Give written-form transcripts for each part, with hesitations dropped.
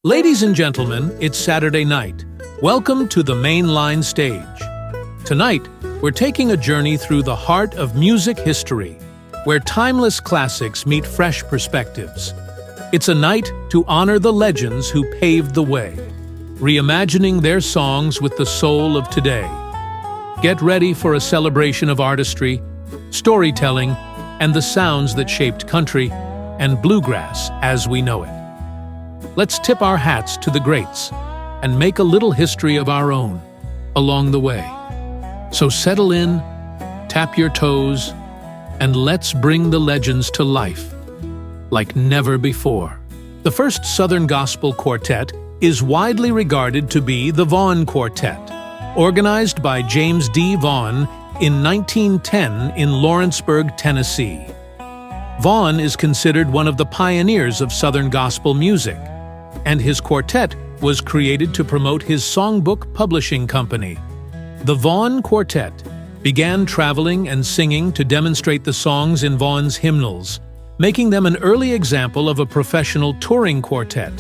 Ladies and gentlemen, it's Saturday night. Welcome to the Mainline Stage. Tonight, we're taking a journey through the heart of music history, where timeless classics meet fresh perspectives. It's a night to honor the legends who paved the way, reimagining their songs with the soul of today. Get ready for a celebration of artistry, storytelling, and the sounds that shaped country and bluegrass as we know it. Let's tip our hats to the greats and make a little history of our own along the way. So settle in, tap your toes, and let's bring the legends to life like never before. The first Southern Gospel Quartet is widely regarded to be the Vaughan Quartet, organized by James D. Vaughan in 1910 in Lawrenceburg, Tennessee. Vaughan is considered one of the pioneers of Southern gospel music, and his quartet was created to promote his songbook publishing company. The Vaughan Quartet began traveling and singing to demonstrate the songs in Vaughan's hymnals, making them an early example of a professional touring quartet.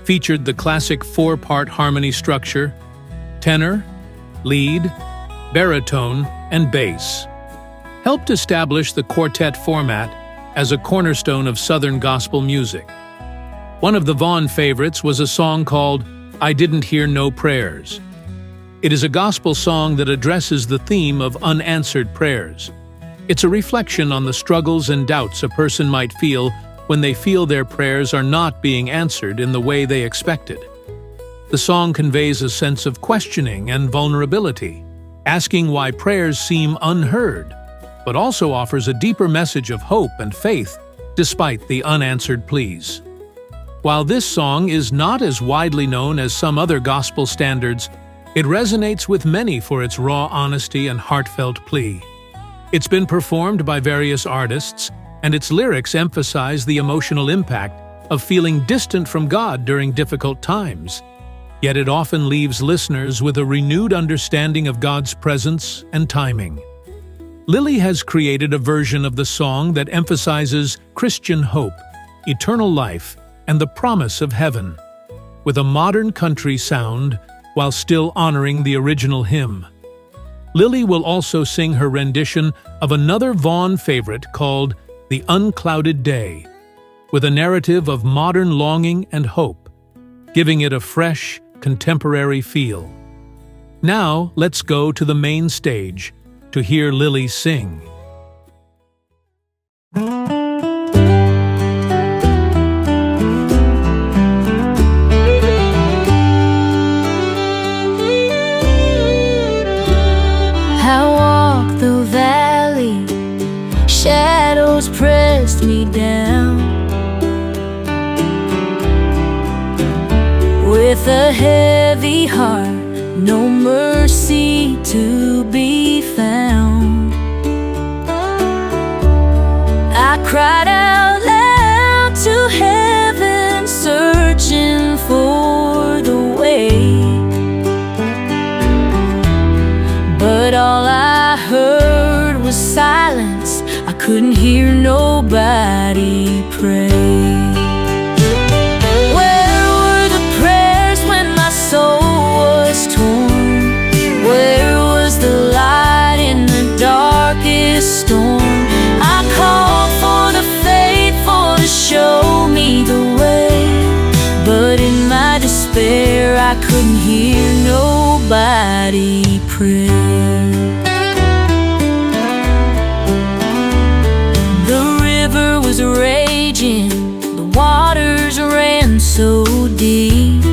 Featured the classic four-part harmony structure: tenor, lead, baritone, and bass. Helped establish the quartet format as a cornerstone of Southern gospel music. One of the Vaughan favorites was a song called "I Didn't Hear No Prayers." It is a gospel song that addresses the theme of unanswered prayers. It's a reflection on the struggles and doubts a person might feel when they feel their prayers are not being answered in the way they expected. The song conveys a sense of questioning and vulnerability, asking why prayers seem unheard, but also offers a deeper message of hope and faith despite the unanswered pleas. While this song is not as widely known as some other gospel standards, it resonates with many for its raw honesty and heartfelt plea. It's been performed by various artists, and its lyrics emphasize the emotional impact of feeling distant from God during difficult times. Yet it often leaves listeners with a renewed understanding of God's presence and timing. Lily has created a version of the song that emphasizes Christian hope, eternal life, and the promise of heaven, with a modern country sound while still honoring the original hymn. Lily will also sing her rendition of another Vaughan favorite called "The Unclouded Day," with a narrative of modern longing and hope, giving it a fresh, contemporary feel. Now, let's go to the main stage to hear Lily sing. Shadows pressed me down. With a heavy heart, no mercy to be found. I cried out loud to heaven, searching for the way. But all I heard was silence. I couldn't hear nobody pray. Where were the prayers when my soul was torn? Where was the light in the darkest storm? I called for the faithful to show me the way, but in my despair I couldn't hear nobody pray. Raging, the waters ran so deep,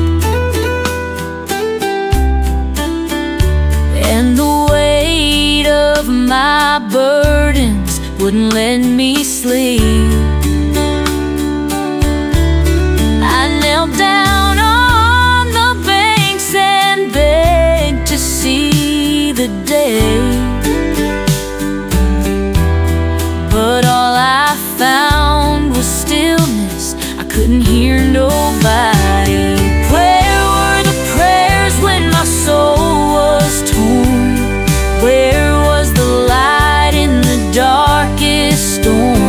and the weight of my burdens wouldn't let me sleep. I knelt down on the banks and begged to see the day, but all I found was stillness. I couldn't hear nobody. Where were the prayers when my soul was torn? Where was the light in the darkest storm?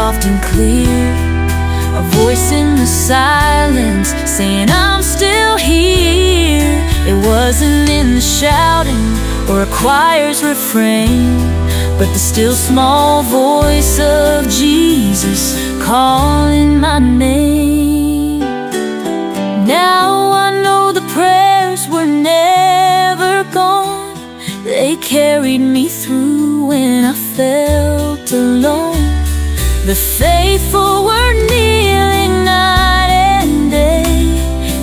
soft and clear, a voice in the silence saying I'm still here. It wasn't in the shouting or a choir's refrain, but the still small voice of Jesus calling my name. Now I know the prayers were never gone. They carried me through when I felt alone. The faithful were kneeling night and day,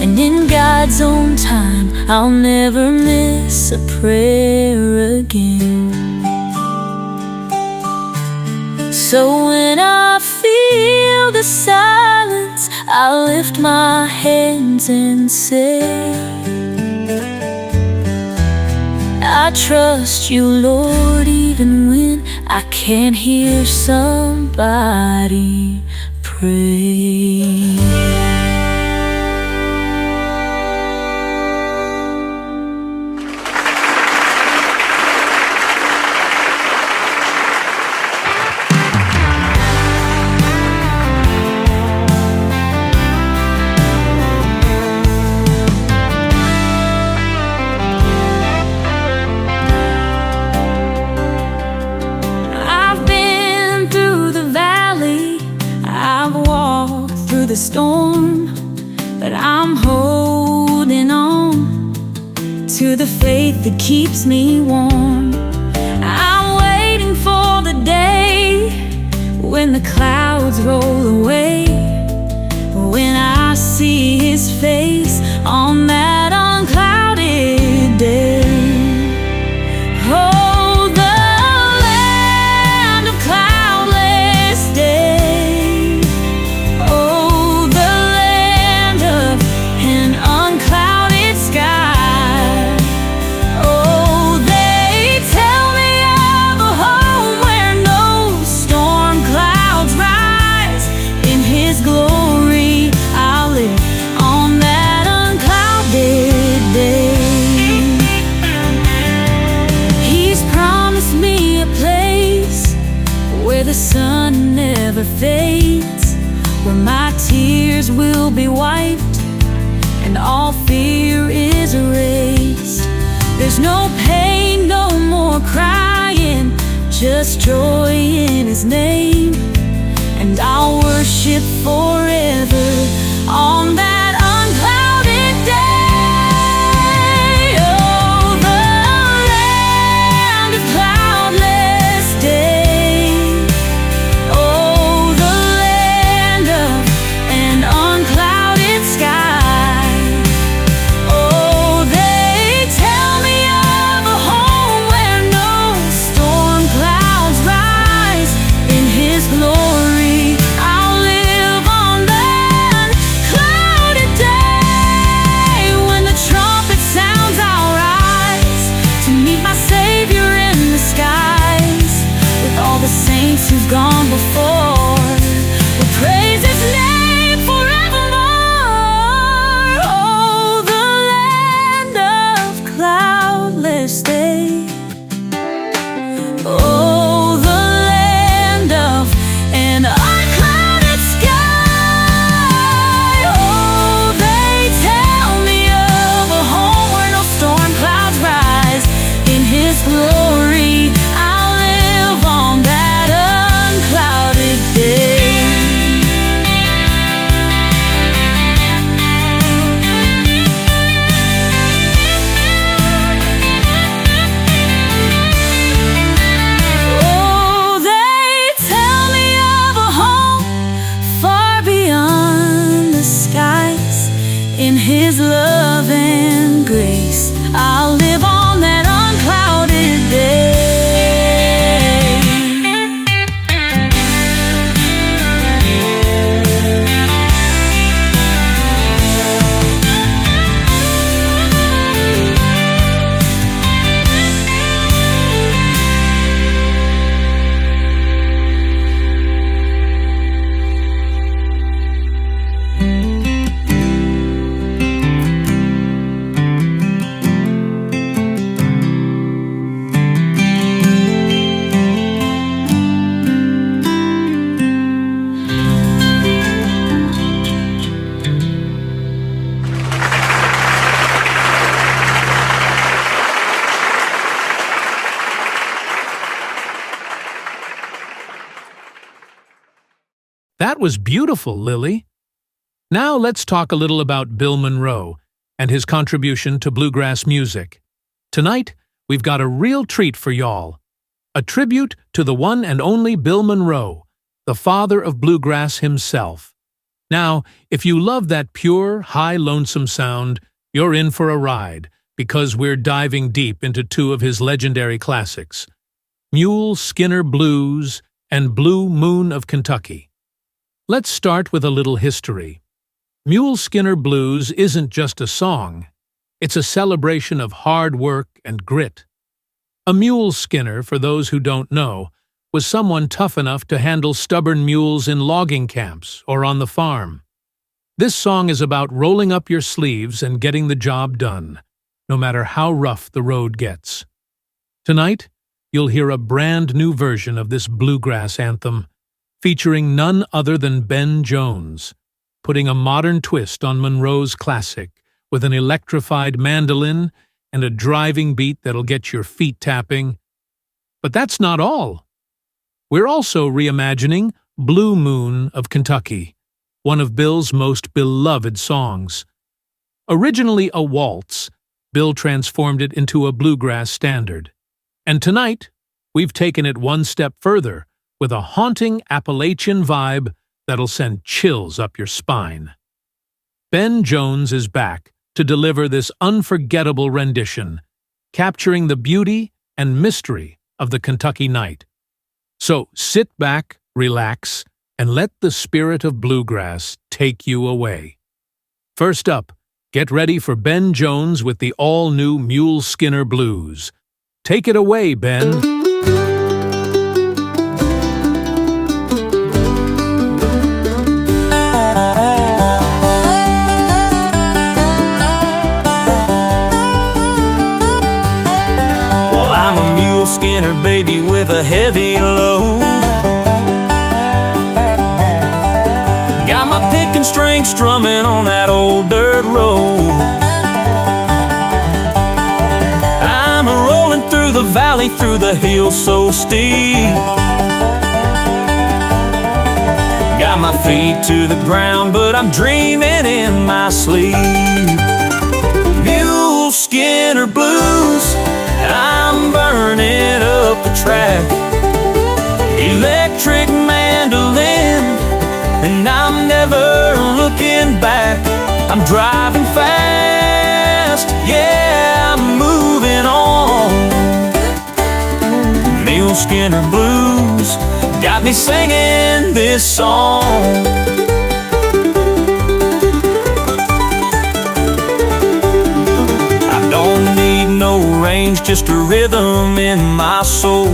and in God's own time I'll never miss a prayer again. So when I feel the silence, I lift my hands and say, I trust you, Lord, even when I can't hear somebody pray. The storm, but I'm holding on to the faith that keeps me warm. I'm waiting for the day when the clouds roll away, when I see His face on that unclouded day. Oh, the land of cloudless day. The sun never fades, where my tears will be wiped and all fear is erased. There's no pain, no more crying, just joy in His name. And I'll worship forever on that unclouded day. Who've gone before will praise His name forevermore. Oh, the land of cloudless day. Oh, the land of an unclouded sky. Oh, they tell me of a home where no storm clouds rise. In His glory I'll live on that unclouded That was beautiful, Lily. Now let's talk a little about Bill Monroe and his contribution to bluegrass music. Tonight, we've got a real treat for y'all. A tribute to the one and only Bill Monroe, the father of bluegrass himself. Now, if you love that pure, high, lonesome sound, you're in for a ride, because we're diving deep into two of his legendary classics, Mule Skinner Blues and Blue Moon of Kentucky. Let's start with a little history. Mule Skinner Blues isn't just a song. It's a celebration of hard work and grit. A mule skinner, for those who don't know, was someone tough enough to handle stubborn mules in logging camps or on the farm. This song is about rolling up your sleeves and getting the job done, no matter how rough the road gets. Tonight, you'll hear a brand new version of this bluegrass anthem, featuring none other than Ben Jones, putting a modern twist on Monroe's classic with an electrified mandolin and a driving beat that'll get your feet tapping. But that's not all. We're also reimagining Blue Moon of Kentucky, one of Bill's most beloved songs. Originally a waltz, Bill transformed it into a bluegrass standard. And tonight, we've taken it one step further with a haunting Appalachian vibe that'll send chills up your spine. Ben Jones is back to deliver this unforgettable rendition, capturing the beauty and mystery of the Kentucky night. So sit back, relax, and let the spirit of bluegrass take you away. First up, get ready for Ben Jones with the all-new Mule Skinner Blues. Take it away, Ben. Skinner baby with a heavy load. Got my pick and string strumming on that old dirt road. I'm rolling through the valley, through the hills so steep. Got my feet to the ground, but I'm dreaming in my sleep. Mule Skinner Blues, I'm burning up the track. Electric mandolin, and I'm never looking back. I'm driving fast, yeah, I'm moving on. Mule Skinner Blues got me singing this song. No range, just a rhythm in my soul.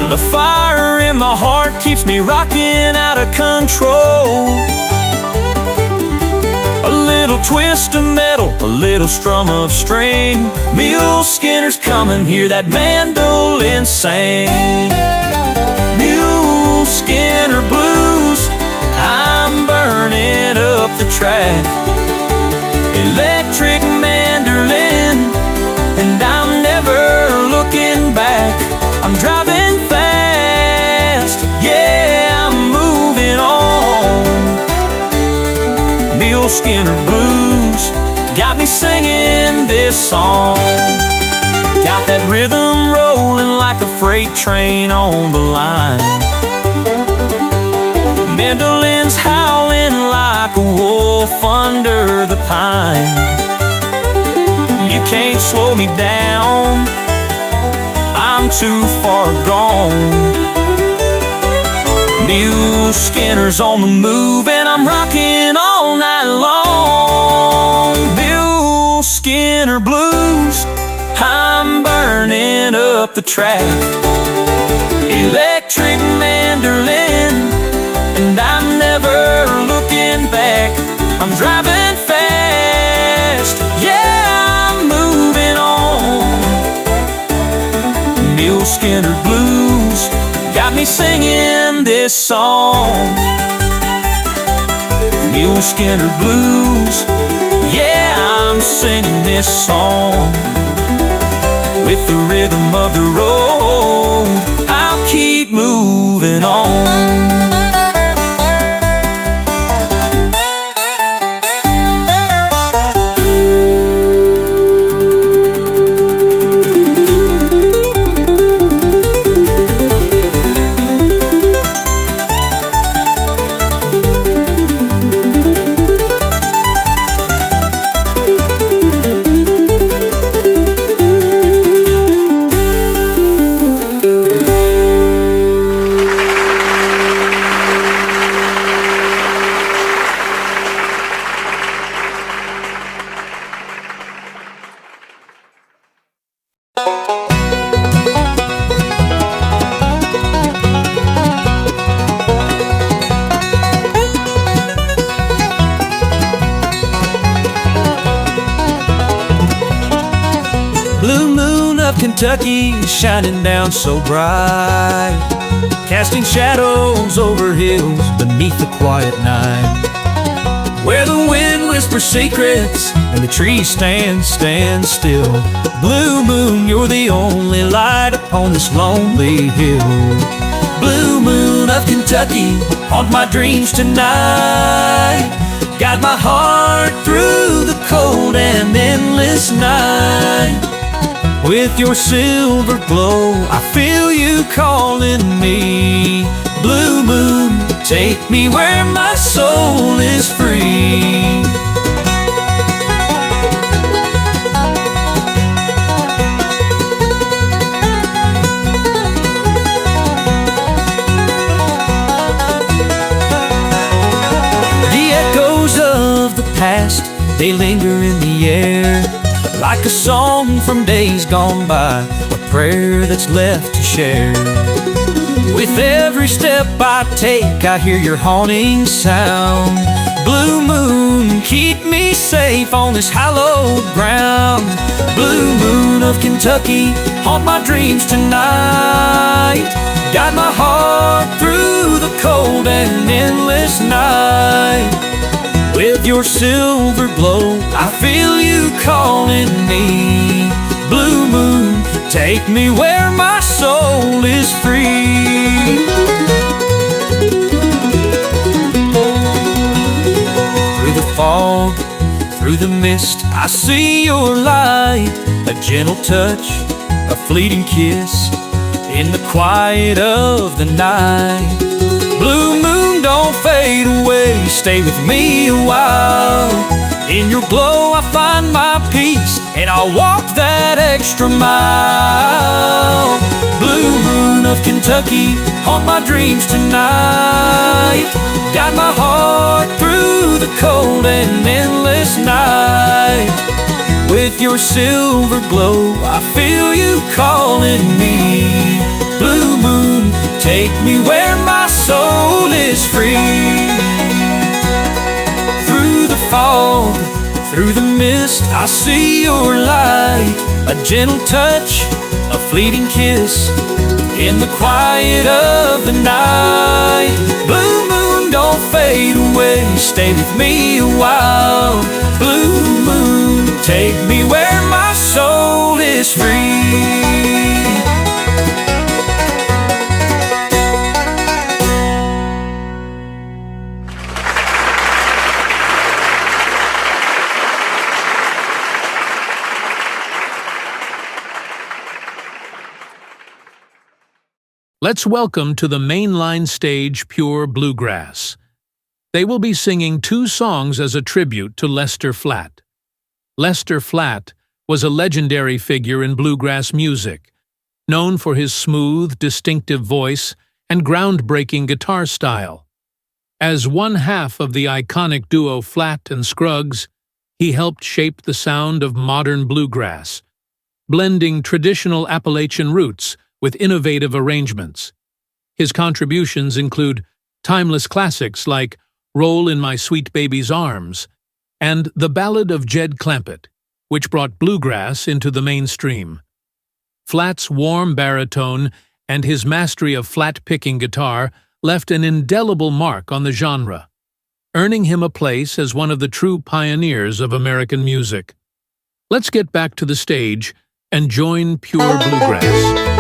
The fire in my heart keeps me rocking out of control. A little twist of metal, a little strum of string. Mule Skinner's coming, hear that mandolin sing. Mule Skinner Blues, I'm burning up the track. Electric mandolin, and I'm never looking back. I'm driving fast, yeah, I'm moving on. Mule Skinner Blues got me singing this song. Got that rhythm rolling like a freight train on the line. Mandolin's howling like a wolf under the pine. You can't slow me down, I'm too far gone. Mule Skinner's on the move, and I'm rocking all night long. Mule Skinner Blues, I'm burning up the track. Electric mandolin, and I'm never looking back. I'm driving fast, yeah, I'm moving on. Mule Skinner Blues got me singing this song. Mule Skinner Blues, yeah, I'm singing this song. With the rhythm of the road, I'll keep moving on. Kentucky is shining down so bright, casting shadows over hills beneath the quiet night, where the wind whispers secrets and the trees stand still. Blue moon, you're the only light upon this lonely hill. Blue moon of Kentucky, haunt my dreams tonight, guide my heart through the cold and endless night. With your silver glow, I feel you calling me. Blue moon, take me where my soul is free. The echoes of the past, they linger in the air, like a song from days gone by, a prayer that's left to share. With every step I take, I hear your haunting sound. Blue moon, keep me safe on this hallowed ground. Blue moon of Kentucky, haunt my dreams tonight, guide my heart through the cold and endless night. With your silver glow, I feel you calling me. Blue moon, take me where my soul is free. Through the fog, through the mist, I see your light. A gentle touch, a fleeting kiss, in the quiet of the night. Blue moon, don't fade away, stay with me a while. In your glow I find my peace, and I'll walk that extra mile. Blue moon of Kentucky, haunt my dreams tonight, guide my heart through the cold and endless night. With your silver glow, I feel you calling me. Blue moon, take me where my soul is free. Through the fog, through the mist, I see your light. A gentle touch, a fleeting kiss, in the quiet of the night. Blue moon, don't fade away, stay with me a while. Blue moon, take me where my soul is free. Let's welcome to the mainline stage Pure Bluegrass. They will be singing 2 songs as a tribute to Lester Flatt. Lester Flatt was a legendary figure in bluegrass music, known for his smooth, distinctive voice and groundbreaking guitar style. As one half of the iconic duo Flatt and Scruggs, he helped shape the sound of modern bluegrass, blending traditional Appalachian roots with innovative arrangements. His contributions include timeless classics like Roll in My Sweet Baby's Arms and The Ballad of Jed Clampett, which brought bluegrass into the mainstream. Flatt's warm baritone and his mastery of flat-picking guitar left an indelible mark on the genre, earning him a place as one of the true pioneers of American music. Let's get back to the stage and join Pure Bluegrass.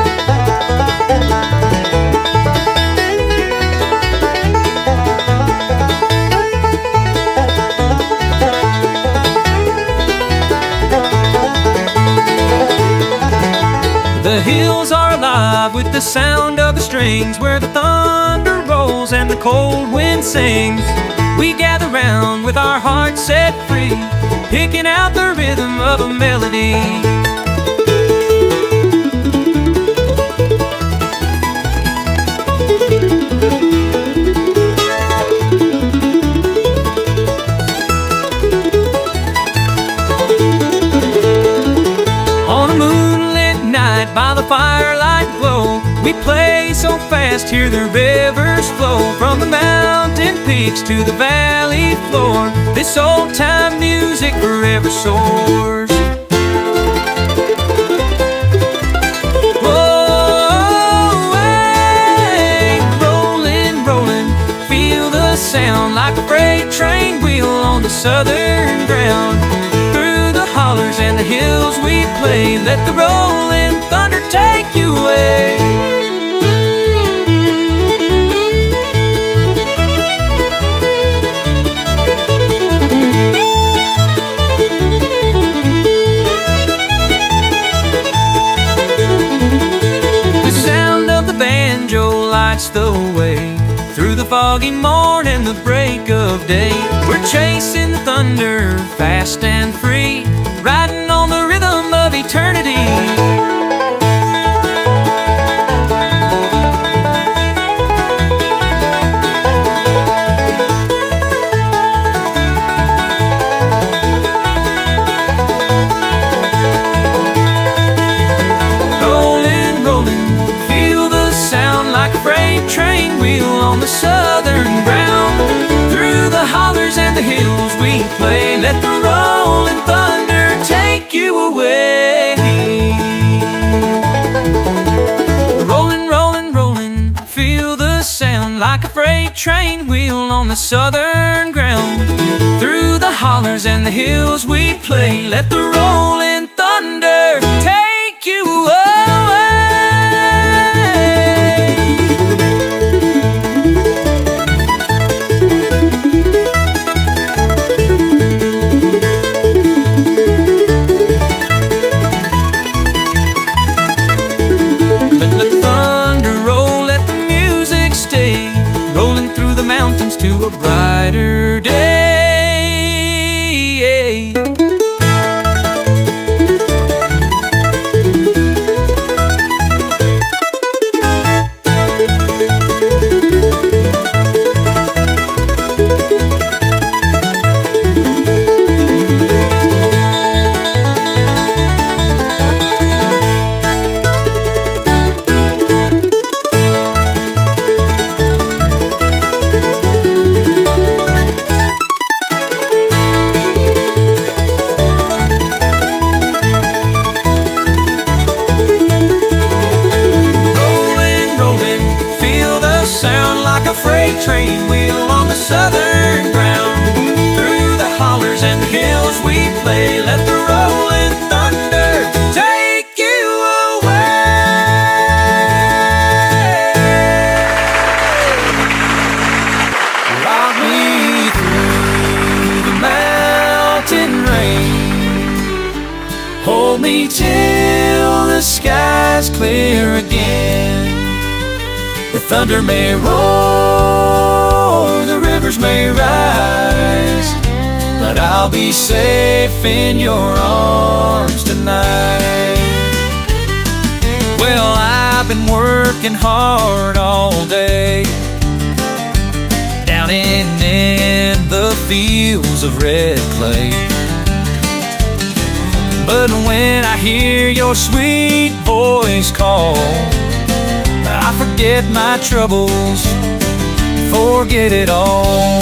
The hills are alive with the sound of the strings, where the thunder rolls and the cold wind sings. We gather round with our hearts set free, picking out the rhythm of a melody. By the firelight glow, we play so fast, hear the rivers flow from the mountain peaks to the valley floor. This old-time music forever soars. southern ground. Through the hollers and the hills we play, let the rolling thunder take you away. Lights the way through the foggy morn and the break of day. We're chasing thunder fast and free, riding on the rhythm of eternity. Train wheel on the southern ground. Through the hollers and the hills we play, let the rolling thunder take you away. Rolling, rolling, rolling, feel the sound like a freight train wheel on the southern ground. Through the hollers and the hills we play, let the rolling thunder take you away. To a brighter day. Train wheel on the southern ground. Through the hollers and the hills we play, let the rolling thunder take you away. Rock me through the mountain rain, hold me till the sky's clear again. The thunder may roar, the rivers may rise, but I'll be safe in your arms tonight. Well, I've been working hard all day, down in the fields of red clay. But when I hear your sweet voice call, I forget my troubles, forget it all.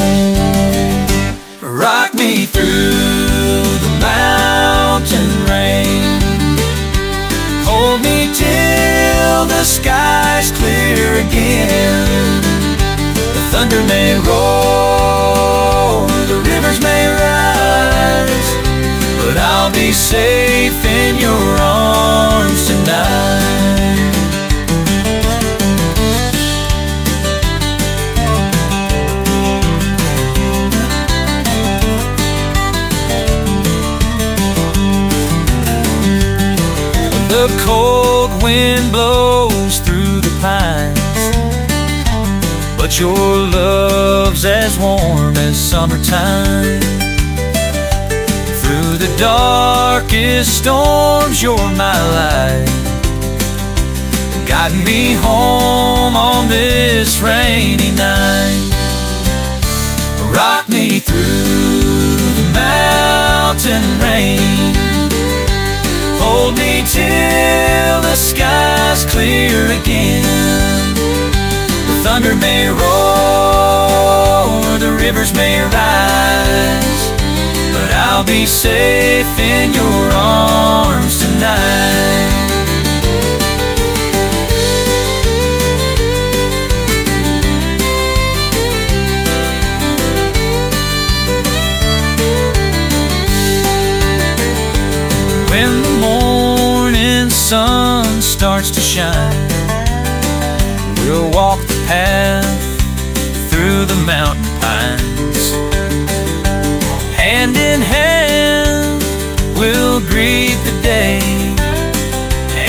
Rock me through the mountain rain, hold me till the sky's clear again. The thunder may roar, the rivers may rise, but I'll be safe in your arms tonight. The cold wind blows through the pines, but your love's as warm as summertime. Through the darkest storms, you're my light, guiding me home on this rainy night. Rock me through the mountain rain, hold me till the sky's clear again. The thunder may roar, the rivers may rise, but I'll be safe in your arms tonight. starts to shine. We'll walk the path through the mountain pines. Hand in hand, we'll greet the day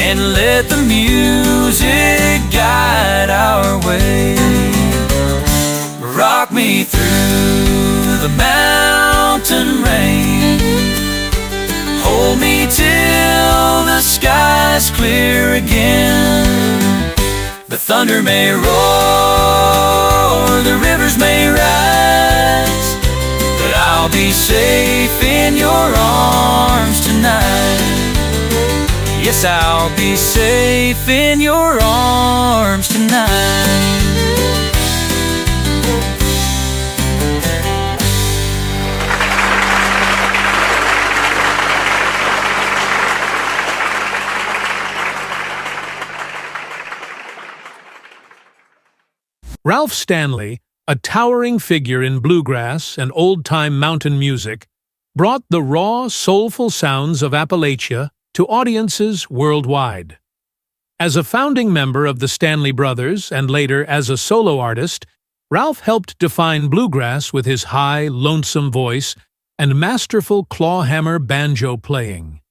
and let the music guide our way. Rock me through the mountain rain, hold me till the sky's clear again. The thunder may roar, the rivers may rise, but I'll be safe in your arms tonight. Yes, I'll be safe in your arms tonight. Ralph Stanley, a towering figure in bluegrass and old-time mountain music, brought the raw, soulful sounds of Appalachia to audiences worldwide. As a founding member of the Stanley Brothers and later as a solo artist, Ralph helped define bluegrass with his high, lonesome voice and masterful clawhammer banjo playing.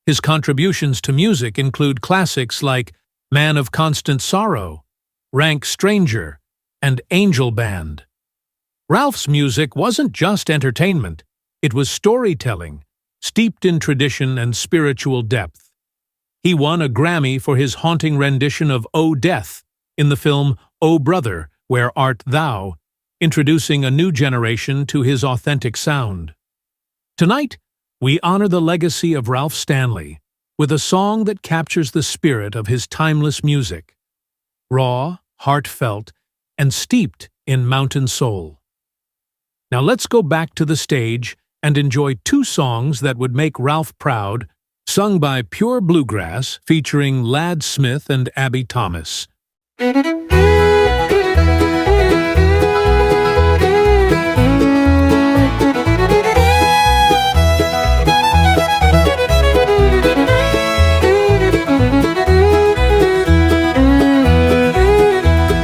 His contributions to music include classics like Man of Constant Sorrow, Rank Stranger, and Angel Band. Ralph's music wasn't just entertainment, it was storytelling, steeped in tradition and spiritual depth. He won a Grammy for his haunting rendition of "O Death" in the film "O Brother, Where Art Thou?", introducing a new generation to his authentic sound. Tonight, we honor the legacy of Ralph Stanley with a song that captures the spirit of his timeless music. Raw, heartfelt, and steeped in mountain soul. Now let's go back to the stage and enjoy two songs that would make Ralph proud, sung by Pure Bluegrass featuring Ladd Smith and Abby Thomas.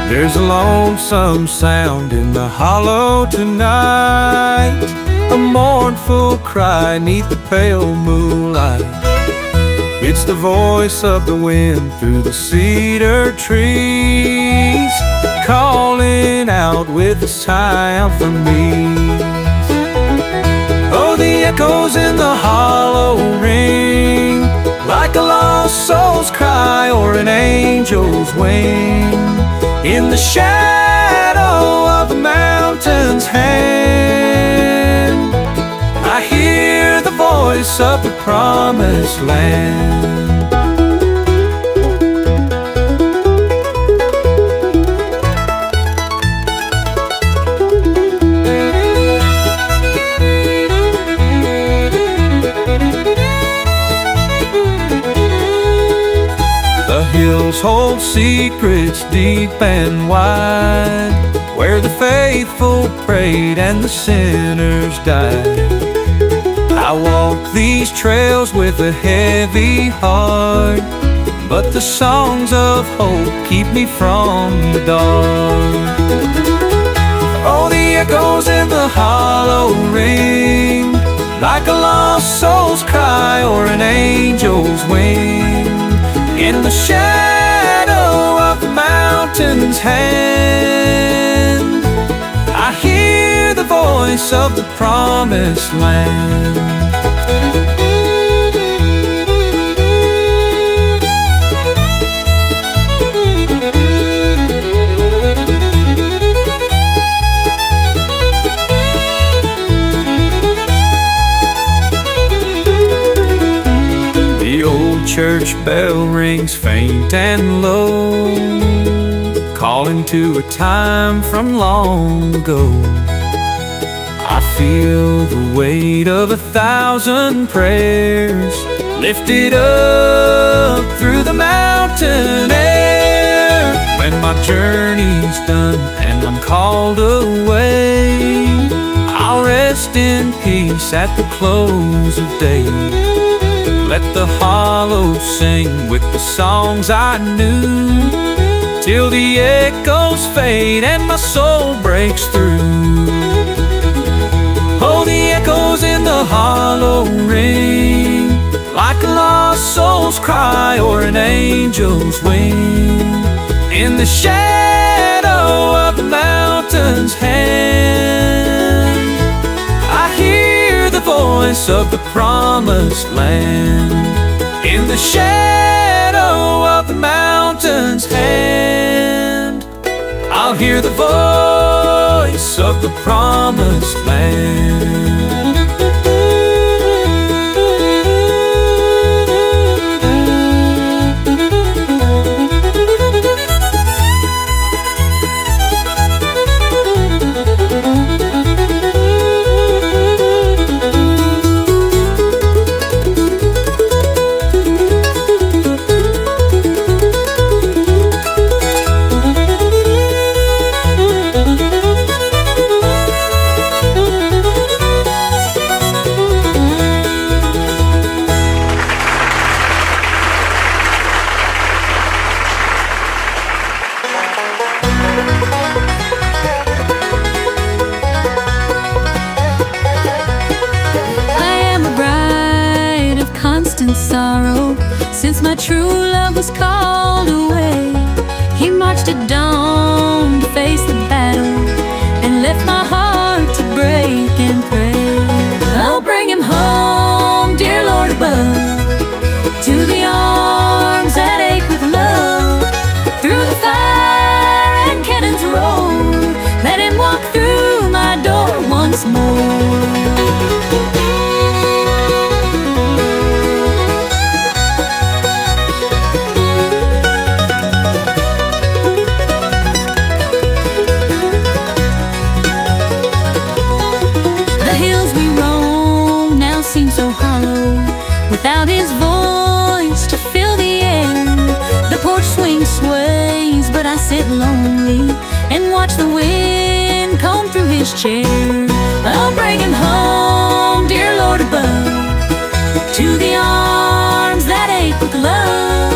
There's a lonesome sound in the hollow tonight, a mournful cry 'neath the pale moonlight. It's the voice of the wind through the cedar trees, calling out with a sigh out for me. Oh, the echoes in the hollow ring, like a lost soul's cry or an angel's wing. In the shadow of the mountain's hand, I hear the voice of the promised land. The hills hold secrets deep and wide, where the faithful prayed and the sinners died. I walk these trails with a heavy heart, but the songs of hope keep me from the dark. Oh, the echoes in the hollow ring, like a lost soul's cry or an angel's wing. In the shadow of the mountain's hand, I hear the voice of the promised land. Church bell rings faint and low, calling to a time from long ago. I feel the weight of 1,000 prayers lifted up through the mountain air. When my journey's done and I'm called away, I'll rest in peace at the close of day. let the hollows sing with the songs I knew, till the echoes fade and my soul breaks through. Oh, the echoes in the hollow ring, like a lost soul's cry or an angel's wing. In the shadow of the mountain's hand, I hear the voice of the promised land. In the shadow of the mountain's hand, I'll hear the voice of the promised land. Sorrow, since my true love was called away. He marched at dawn to face the battle and left my heart to break and pray. I'll bring him home, dear Lord above, to the arms that ache with love. Through the fire and cannons roll, let him walk through my door once more. Without his voice to fill the air, the porch swing sways, but I sit lonely and watch the wind comb through his chair. I'll bring him home, dear Lord above, to the arms that ache with love.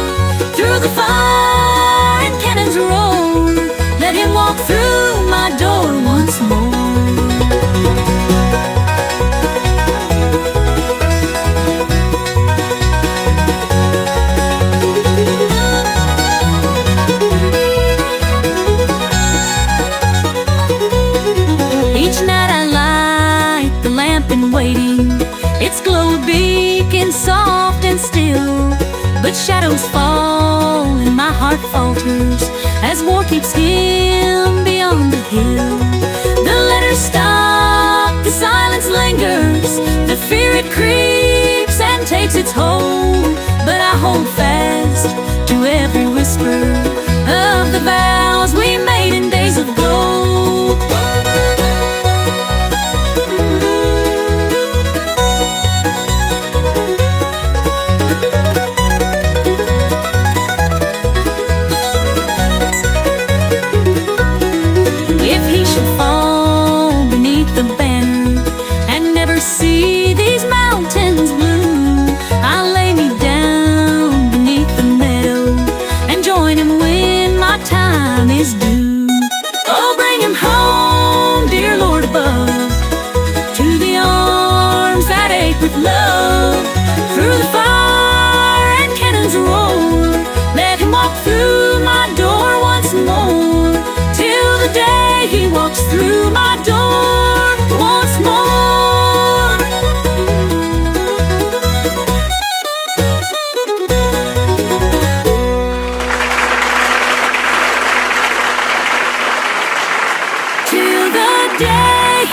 Through the fire and cannons roll, let him walk through my door once more. Its glow a beacon soft and still, but shadows fall and my heart falters as war keeps him beyond the hill. The letters stop, the silence lingers, the fear it creeps and takes its hold, but I hold fast to every whisper of the vows we made in days of gold. See these mountains blue, I'll lay me down beneath the meadow and join him when my time is due. Oh, bring him home, dear Lord above, to the arms that ache with love. Through the fire and cannons roll, let him walk through my door once more, till the day he walks through my door once more.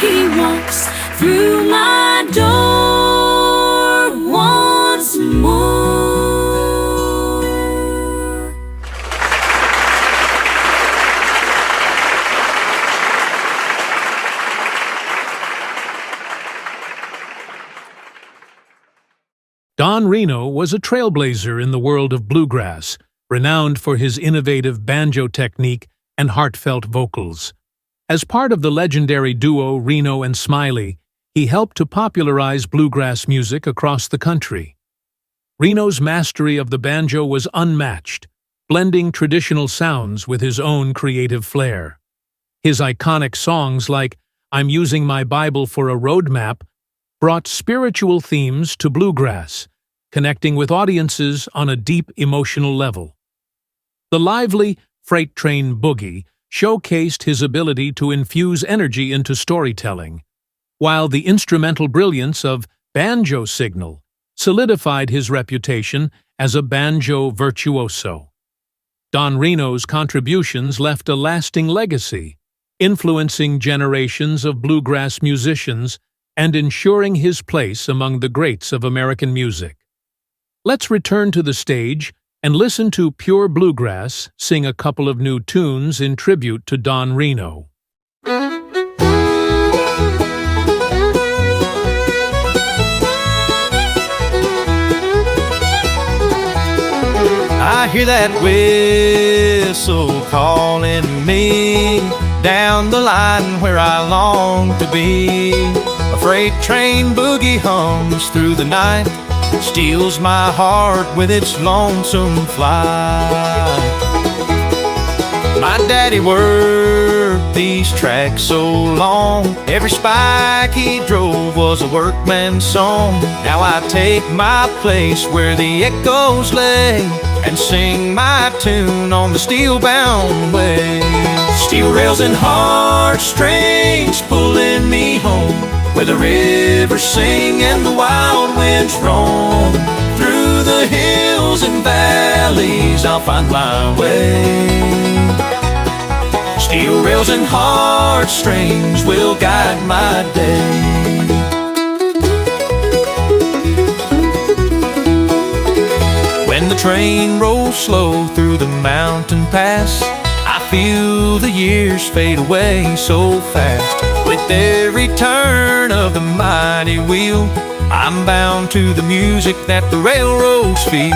He walks through my door once more. Don Reno was a trailblazer in the world of bluegrass, renowned for his innovative banjo technique and heartfelt vocals. As part of the legendary duo Reno and Smiley, he helped to popularize bluegrass music across the country. Reno's mastery of the banjo was unmatched, blending traditional sounds with his own creative flair. His iconic songs like "I'm Using My Bible for a Roadmap" brought spiritual themes to bluegrass, connecting with audiences on a deep emotional level. The lively "Freight Train Boogie" showcased his ability to infuse energy into storytelling, while the instrumental brilliance of "Banjo Signal" solidified his reputation as a banjo virtuoso. Don Reno's contributions left a lasting legacy, influencing generations of bluegrass musicians and ensuring his place among the greats of American music. Let's return to the stage and listen to Pure Bluegrass sing a couple of new tunes in tribute to Don Reno. I hear that whistle calling me down the line where I long to be. A freight train boogie hums through the night, steals my heart with its lonesome flight. My daddy worked these tracks so long, every spike he drove was a workman's song. Now I take my place where the echoes lay and sing my tune on the steel-bound way. Steel rails and heartstrings pulling me home, where the rivers sing and the wild winds roam. Through the hills and valleys I'll find my way. Steel rails and heartstrings will guide my day. When the train rolls slow through the mountain pass, I feel the years fade away so fast. With every turn of the mighty wheel, I'm bound to the music that the railroads feel.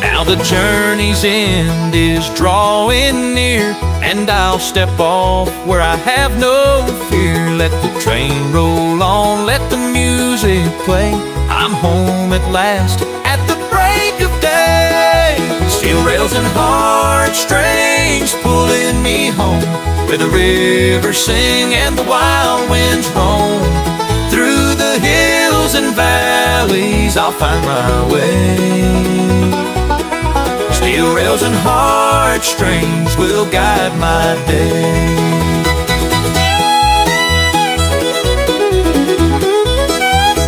Now the journey's end is drawing near, and I'll step off where I have no fear. Let the train roll on, let the music play. I'm home at last at the break of day. Steel rails and heartstrings pulling me home, where the rivers sing and the wild winds roam. Through the hills and valleys I'll find my way. Steel rails and heartstrings will guide my day.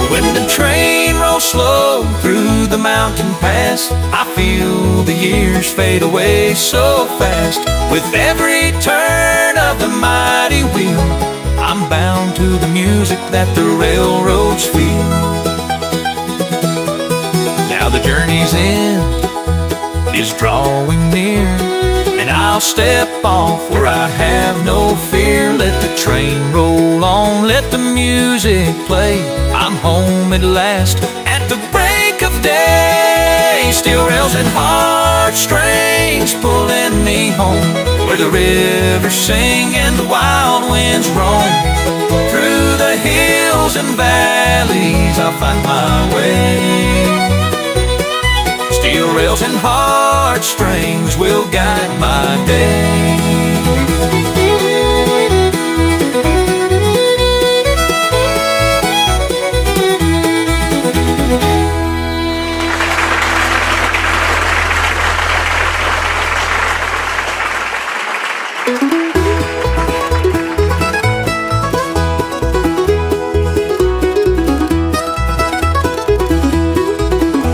When the train rolls slow through the mountain pass, I feel the years fade away so fast. With every turn of the mighty wheel, I'm bound to the music that the railroads feel. Now the journey's end is drawing near, and I'll step off where I have no fear. Let the train roll on, let the music play. I'm home at last at the break of day. Steel rails and heartstrings pulling me home, where the rivers sing and the wild winds roam. Through the hills and valleys I'll find my way. Steel rails and heartstrings will guide my day.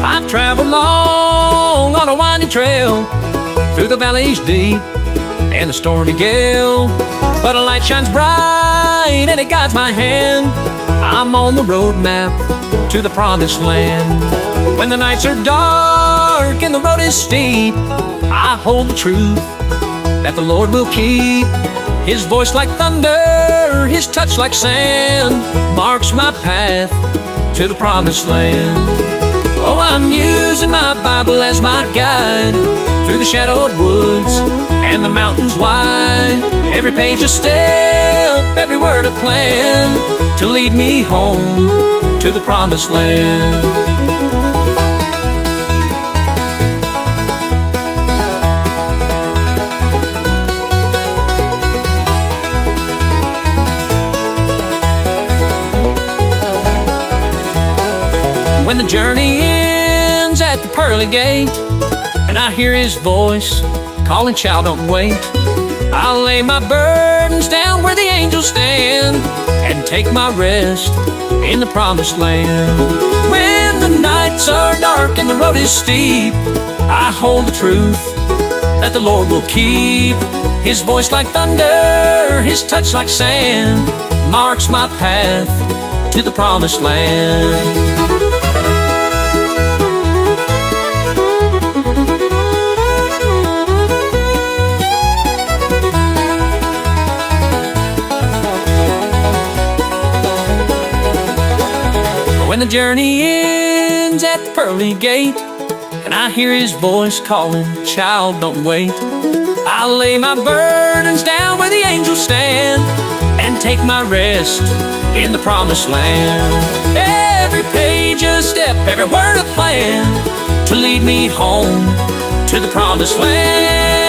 I've traveled long on a winding trail, through the valleys deep and the stormy gale, but a light shines bright and it guides my hand. I'm on the road map to the promised land. When the nights are dark and the road is steep, I hold the truth that the Lord will keep. His voice like thunder, His touch like sand, marks my path to the promised land. Oh, I'm using my Bible as my guide, through the shadowed woods and the mountains wide. Every page a step step, every word a plan to lead me home to the promised land. When the journey ends at the pearly gate, and I hear his voice calling, child, don't wait. I'll lay my burdens down where the angels stand and take my rest in the promised land. When the nights are dark and the road is steep, I hold the truth that the Lord will keep. His voice like thunder, his touch like sand, marks my path to the promised land. When the journey ends at the pearly gate, and I hear his voice calling, child, don't wait. I'll lay my burdens down where the angels stand and take my rest in the promised land. Every page a step, every word a plan to lead me home to the promised land.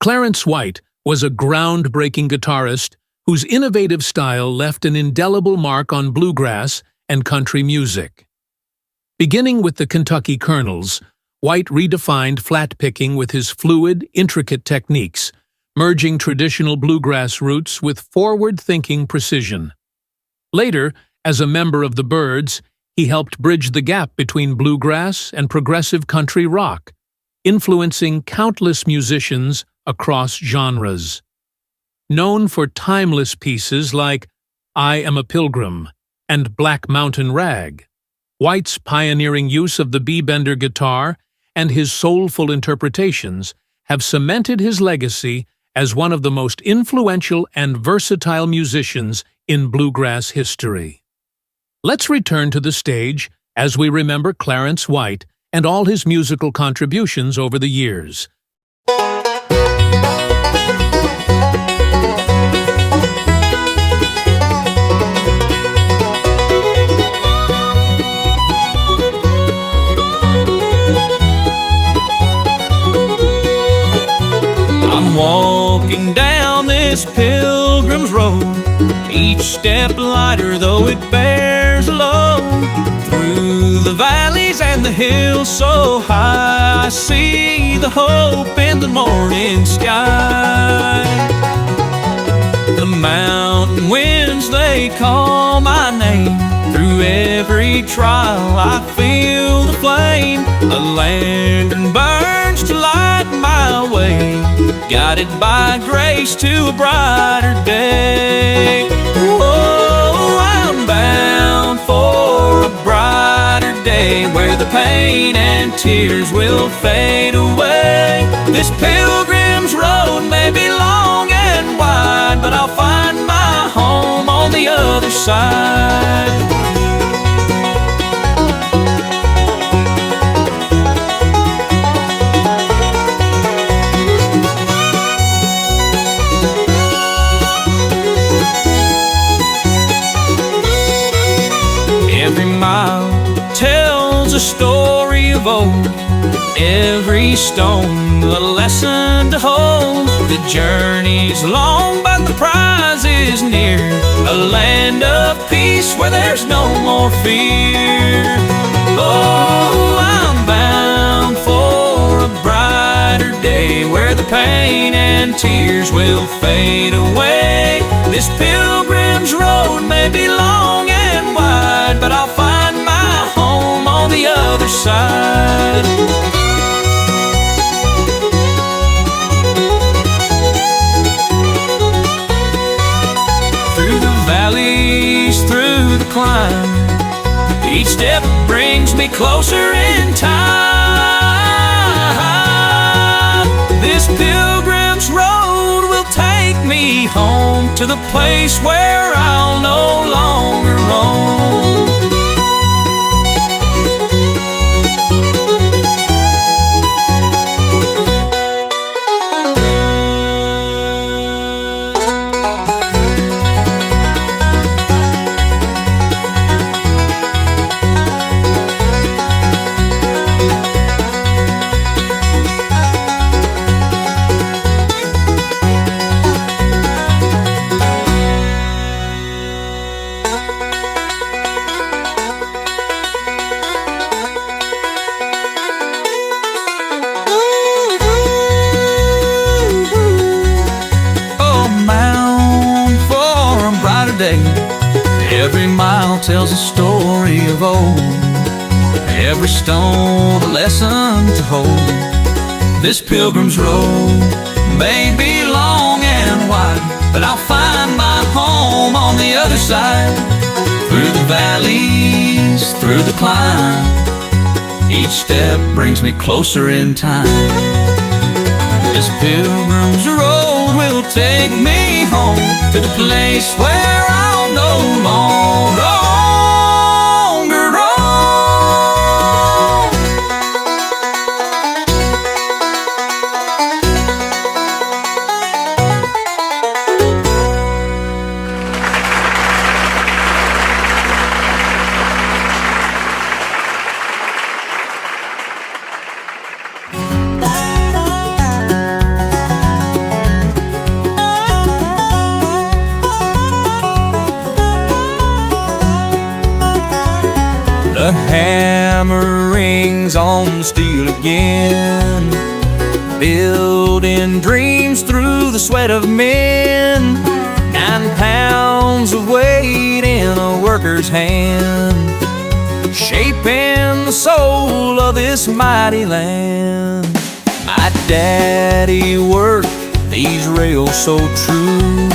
Clarence White was a groundbreaking guitarist whose innovative style left an indelible mark on bluegrass and country music. Beginning with the Kentucky Colonels, White redefined flat picking with his fluid, intricate techniques, merging traditional bluegrass roots with forward-thinking precision. Later, as a member of the Byrds, he helped bridge the gap between bluegrass and progressive country rock, influencing countless musicians across genres. known for timeless pieces like I Am a Pilgrim and Black Mountain Rag. White's pioneering use of the B-bender guitar and his soulful interpretations have cemented his legacy as one of the most influential and versatile musicians in bluegrass history. Let's return to the stage as we remember Clarence White and all his musical contributions over the years. I'm walking down this pilgrim's road, each step lighter though it bears a load. Through the valleys and the hills so high, I see the hope in the morning sky. The mountain winds, they call my name. Through every trial I feel the flame. A lantern burns to light my way, guided by grace to a brighter day. Oh, I'm bound for a brighter day, where the pain and tears will fade away. This pilgrim's road may be long and wide, but I'll find my home on the other side. Every mile tells a story of old, every stone a lesson to hold. The journey's long, but the prize is near, a land of peace where there's no more fear. Oh, I'm bound for a brighter day, where the pain and tears will fade away. This pilgrim's road may be long and wide, but I'll find my home on the other side. Through the valleys, through the climb, each step brings me closer in time. This pilgrim's road will take me home to the place where I'll no longer roam. Every mile tells a story of old, every stone a lesson to hold. This pilgrim's road may be long and wide, but I'll find my home on the other side. Through the valleys, through the climb, each step brings me closer in time. This pilgrim's road will take me home to the place where I'll no longer roam. The hammer rings on steel again, building dreams through the sweat of men. 9 pounds of weight in a worker's hand, shaping the soul of this mighty land. My daddy worked these rails so true.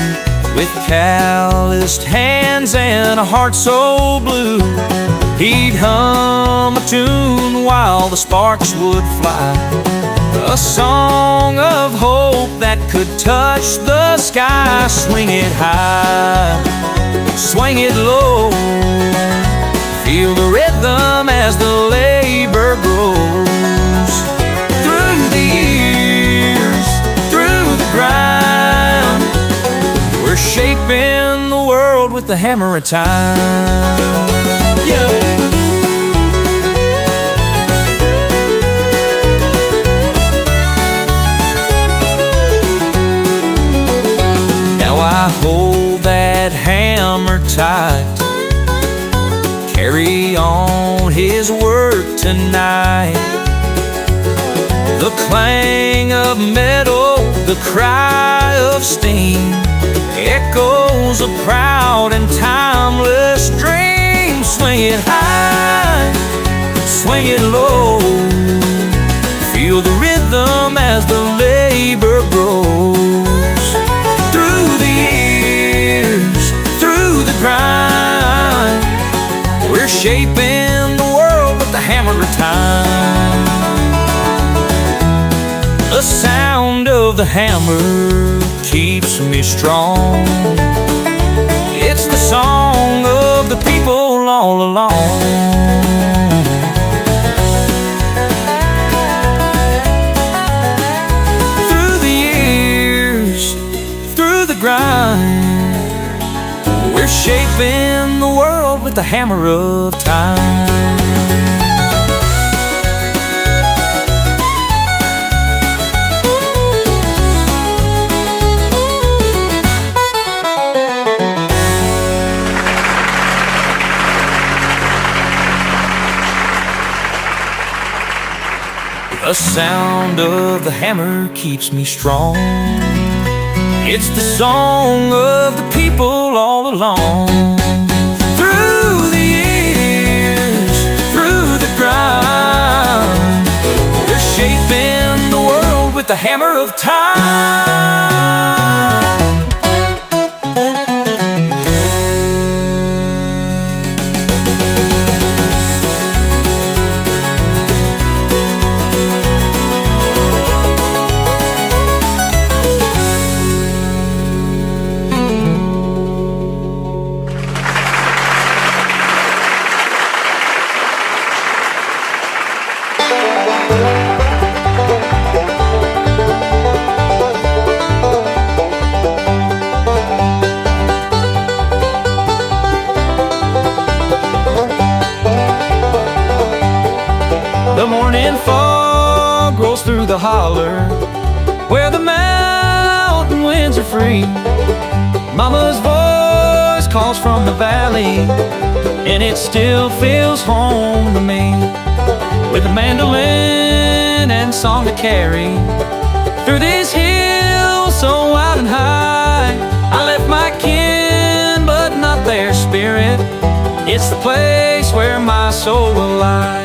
With calloused hands and a heart so blue, he'd hum a tune while the sparks would fly, a song of hope that could touch the sky. Swing it high, swing it low, feel the rhythm as the labor grows. Through the years, through the grind, we're shaping the world with the hammer of time. Yeah. I hold that hammer tight, carry on his work tonight. The clang of metal, the cry of steam, echoes a proud and timeless dream. Swing it high, swing it low, feel the rhythm as the labor grows. Grind, we're shaping the world with the hammer of time. The sound of the hammer keeps me strong. It's the song of the people all along. Through the years, through the grind, we're shaping the world with the hammer of time. The sound of the hammer keeps me strong. It's the song of the people all along. Through the years, through the grind, we're shaping the world with the hammer of time. The morning fog rolls through the holler where the mountain winds are free. Mama's voice calls from the valley, and it still feels home to me. With a mandolin and song to carry through these hills so wide and high, I left my kin but not their spirit. It's the place where my soul will lie.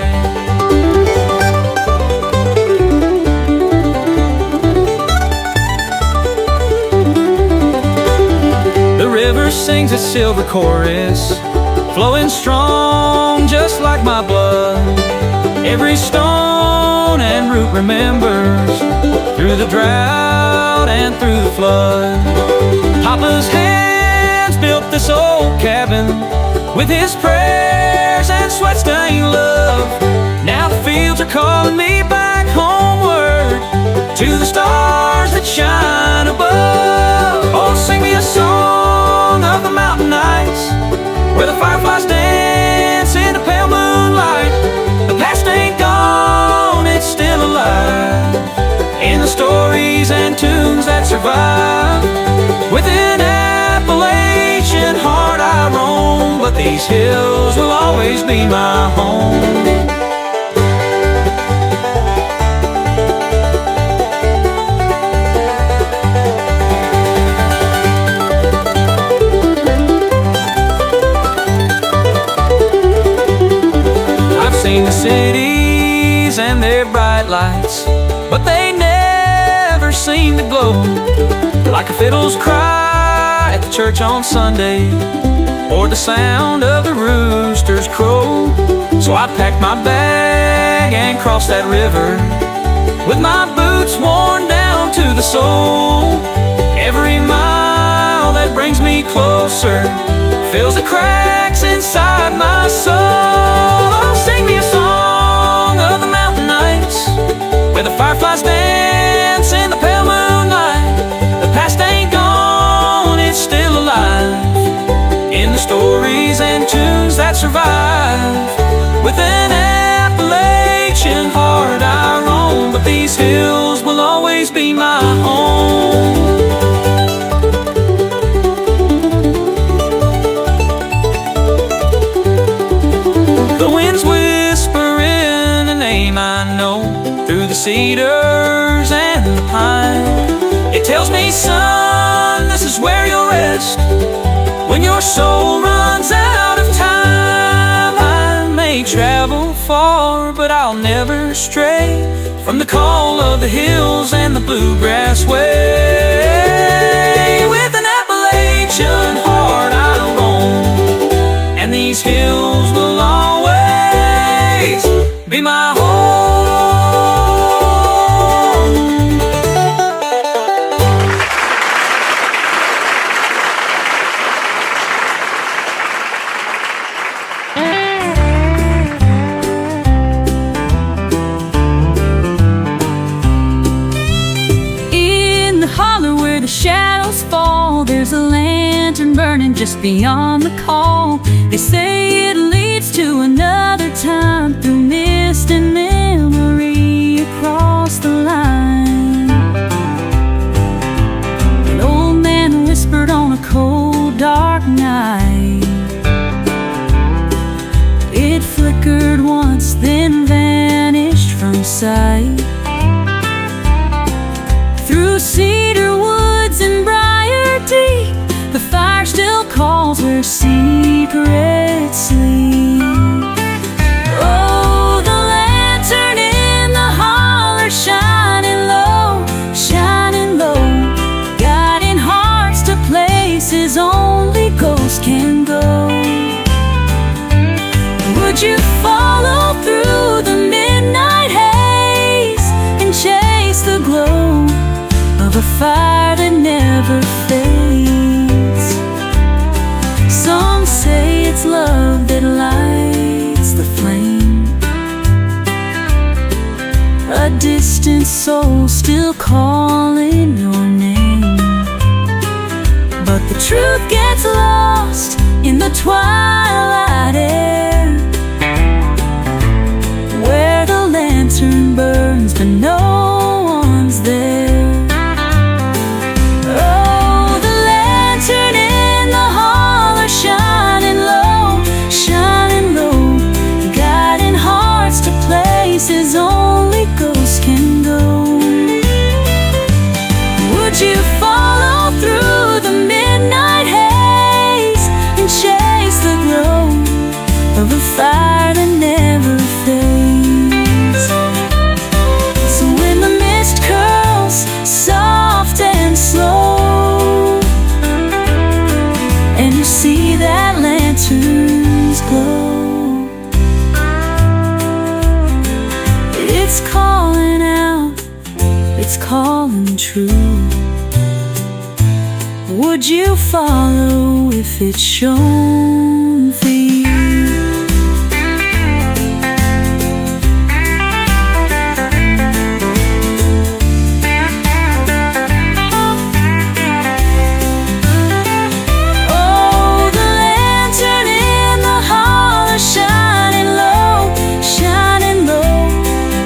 The river sings its silver chorus, flowing strong just like my blood. Every stone and root remembers, through the drought and through the flood. Papa's hands built this old cabin with his prayers and sweat-stained love. Now the fields are calling me back homeward to the stars that shine above. Oh, sing me a song of the mountain nights where the fireflies dance in the pale moonlight. The past ain't gone, it's still alive in the stories and tunes that survive. With an Appalachian heart I roam, but these hills will always be my home. Seen the cities and their bright lights, but they never seem to glow like a fiddle's cry at the church on Sunday, or the sound of the rooster's crow. So I packed my bag and crossed that river with my boots worn down to the sole. Every mile that brings me closer fills the cracks inside my soul. Oh, sing me a song of the mountain nights where the fireflies dance in the pale moonlight. The past ain't gone, it's still alive in the stories and tunes that survive. With an Appalachian heart I roam, but these hills will always be my home. The wind's whispering a name I know through the cedars and the pine. It tells me, son, this is where you'll rest when your soul runs out of time. I may travel far, but I'll never stray from the call of the hills and the bluegrass way. With an Appalachian heart I'll roam, and these hills will always be my home. In the holler where the shadows fall, there's a lantern burning just beyond the call. They say it leads to another time through mist and memory across the line. An old man whispered on a cold, dark night. It flickered once, then vanished from sight. Through cedar woods and briar deep, the fire still calls where secrets sleep. Oh, the lantern in the holler shining low, guiding hearts to places only ghosts can go. Would you follow through the midnight haze and chase the glow of a fire that never fades? Some say it's love that lights the flame, a distant soul still calling your name. But the truth gets lost in the twilight air, where the lantern burns but no one's there. Oh, the lantern in the holler shining low, guiding hearts to places only ghosts can go. Would you follow through the midnight haze and chase the glow of a fire that never fades? So when the mist curls soft and slow, and you see that lantern's glow, it's calling out, it's calling true. Would you follow if it's shown for you? Oh, the lantern in the holler shining low,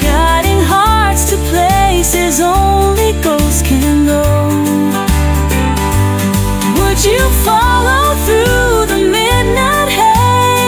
guiding hearts to places only ghosts can go. Would you follow through the midnight haze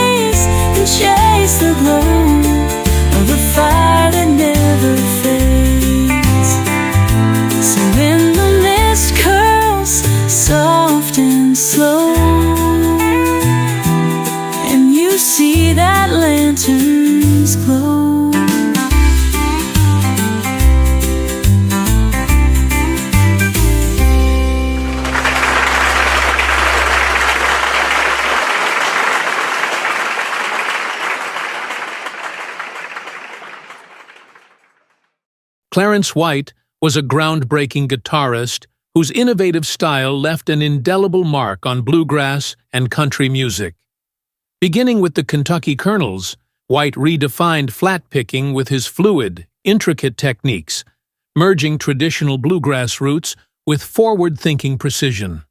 Clarence White was a groundbreaking guitarist whose innovative style left an indelible mark on bluegrass and country music. Beginning with the Kentucky Colonels, White redefined flat picking with his fluid, intricate techniques, merging traditional bluegrass roots with forward-thinking precision.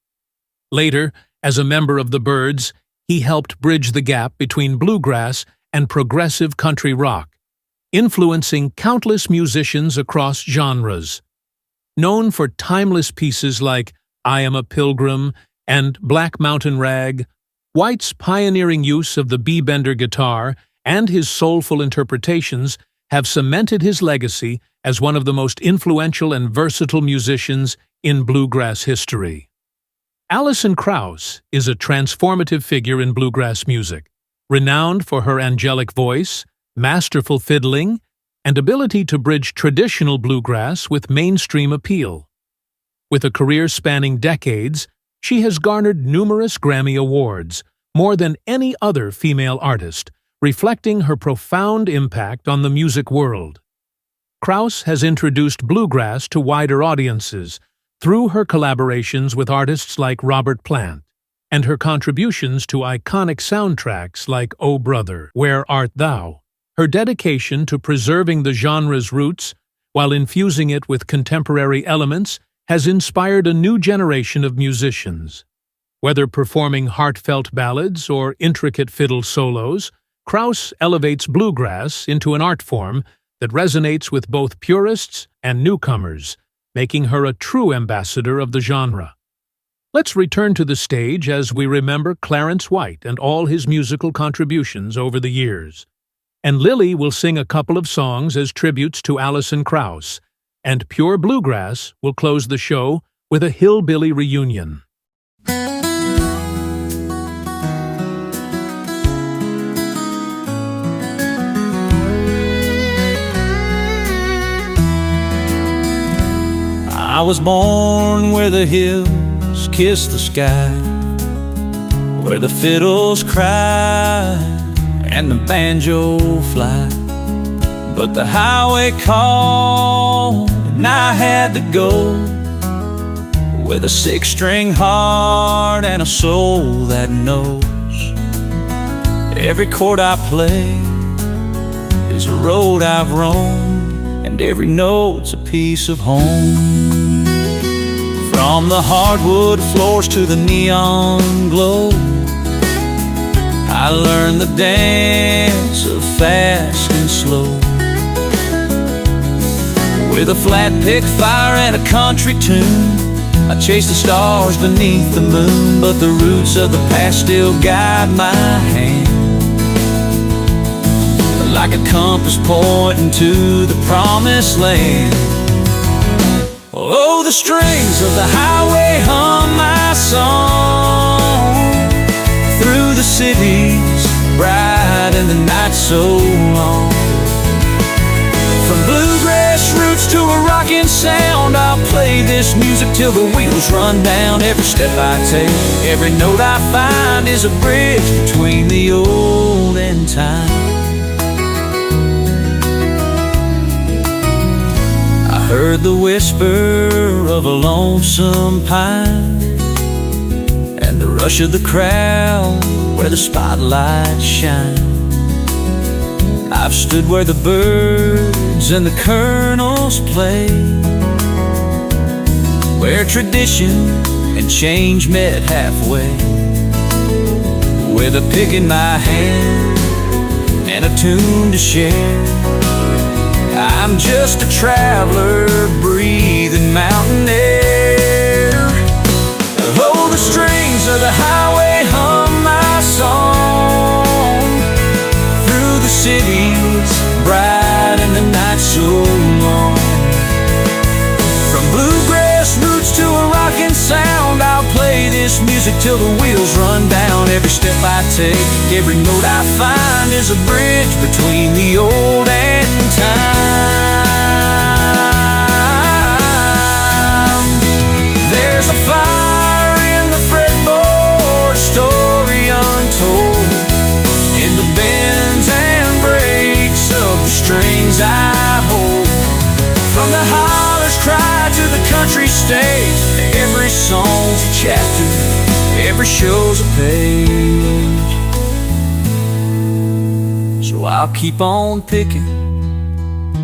Later, as a member of the Byrds, he helped bridge the gap between bluegrass and progressive country rock, influencing countless musicians across genres. Known for timeless pieces like I Am a Pilgrim and Black Mountain Rag, White's pioneering use of the B-bender guitar and his soulful interpretations have cemented his legacy as one of the most influential and versatile musicians in bluegrass history. Alison Krauss is a transformative figure in bluegrass music, renowned for her angelic voice, masterful fiddling, and ability to bridge traditional bluegrass with mainstream appeal. With a career spanning decades, she has garnered numerous Grammy Awards, more than any other female artist, reflecting her profound impact on the music world. Krauss has introduced bluegrass to wider audiences through her collaborations with artists like Robert Plant, and her contributions to iconic soundtracks like Oh Brother, Where Art Thou? Her dedication to preserving the genre's roots while infusing it with contemporary elements has inspired a new generation of musicians. Whether performing heartfelt ballads or intricate fiddle solos, Krauss elevates bluegrass into an art form that resonates with both purists and newcomers, making her a true ambassador of the genre. Let's return to the stage as we remember Clarence White and all his musical contributions over the years. And Lily will sing a couple of songs as tributes to Alison Krauss, and Pure Bluegrass will close the show with a hillbilly reunion. I was born where the hills kiss the sky, where the fiddles cry and the banjo fly. But the highway called and I had to go, with a six-string heart and a soul that knows every chord I play is a road I've roamed, and every note's a piece of home. From the hardwood floors to the neon glow, I learned the dance of fast and slow. With a flat pick fire and a country tune, I chase the stars beneath the moon, but the roots of the past still guide my hand, like a compass pointing to the promised land. Oh, the strings of the highway hum my song through the cities bright and the night so long. From bluegrass roots to a rockin' sound, I'll play this music till the wheels run down. Every step I take, every note I find is a bridge between the old and time. I heard the whisper of a lonesome pine and the rush of the crowd where the spotlights shine. I've stood where the birds and the colonels play, where tradition and change met halfway, with a pick in my hand and a tune to share. I'm just a traveler breathing mountain air. Oh, the strings of the highway hum my song through the cities bright and the night so long. From bluegrass roots to a rockin' sound, I'll play this music till the wheels run down. Every step I take, every note I find is a bridge between the old and time. There's a fire in the fretboard, a story untold, in the bends and breaks of the strings I hold. From the the hollers cry to the country stage. Every song's a chapter, every show's a page. So I'll keep on picking,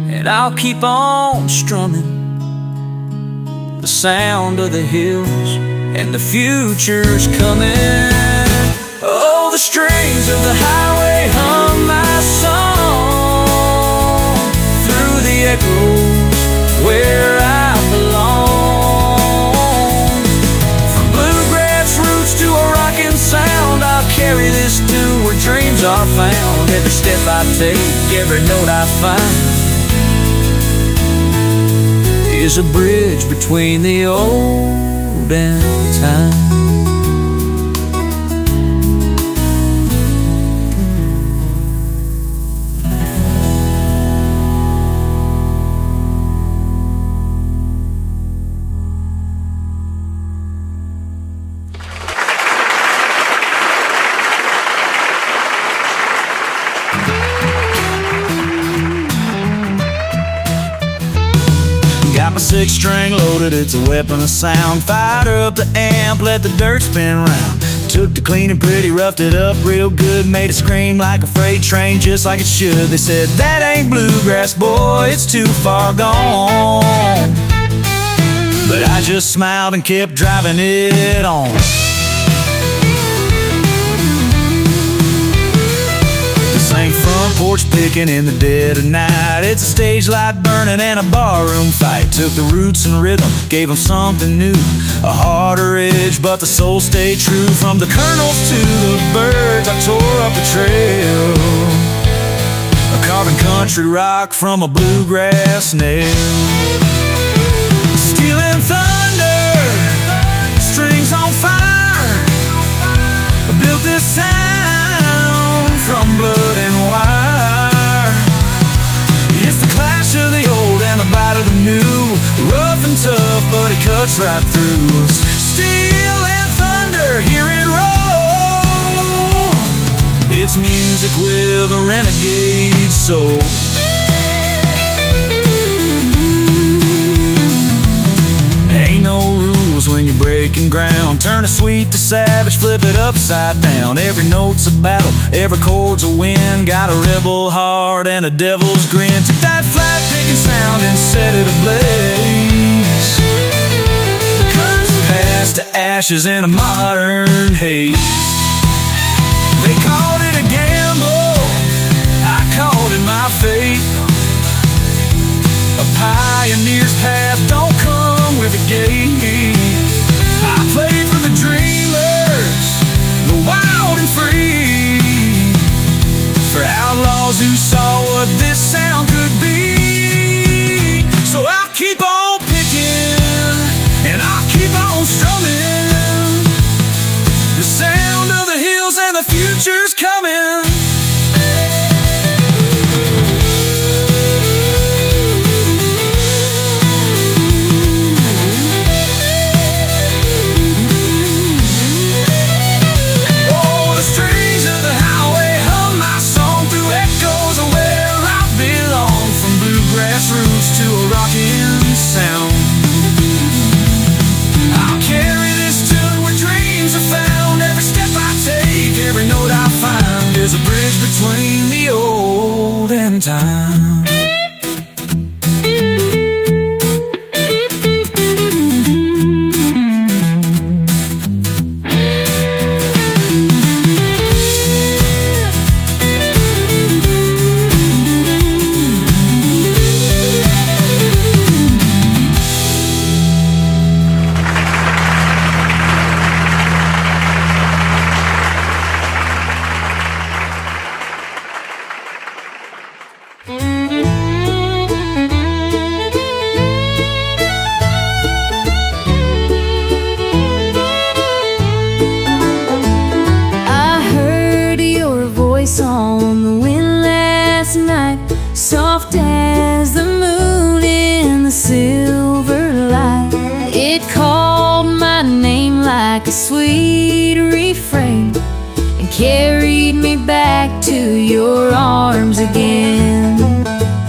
and I'll keep on strumming the sound of the hills, and the future's coming. Oh, the strings of the highway hum my song through the echoes where I belong. From bluegrass roots to a rockin' sound, I'll carry this tune where dreams are found. Every step I take, every note I find is a bridge between the old and time. Got my 6-string loaded, it's a weapon of sound. Fired up the amp, let the dirt spin round. Took the clean and pretty, roughed it up real good. Made it scream like a freight train, just like it should. They said, that ain't bluegrass, boy, it's too far gone. But I just smiled and kept driving it on. Ain't front porch picking in the dead of night. It's a stage light burning and a barroom fight. Took the roots and rhythm, gave them something new, a harder edge, but the soul stayed true. From the kernels to the birds, I tore up the trail, carving country rock from a bluegrass nail. Steel and thunder, strings on fire, I built this sound from blood and wire. It's the clash of the old and the bite of the new, rough and tough, but it cuts right through. Steel and thunder, hear it roll. It's music with a renegade soul. Ain't no rules when you're breaking ground. Turn a sweet to savage, flip it upside down. Every note's a battle, every chord's a win. Got a rebel heart and a devil's grin. Took that flat picking sound and set it ablaze. Cuts past to ashes in a modern haze. They called it a gamble, I called it my fate. A pioneer's path don't come with a gate. I played for the dreamers, the wild and free, for outlaws who saw what this sound could be. So I'll keep on picking, and I'll keep on strumming the sound of the hills, and the future's coming. Roots to a rockin' sound. I'll carry this tune where dreams are found. Every step I take, every note I find is a bridge between the old and time. On the wind last night, soft as the moon in the silver light. It called my name like a sweet refrain and carried me back to your arms again.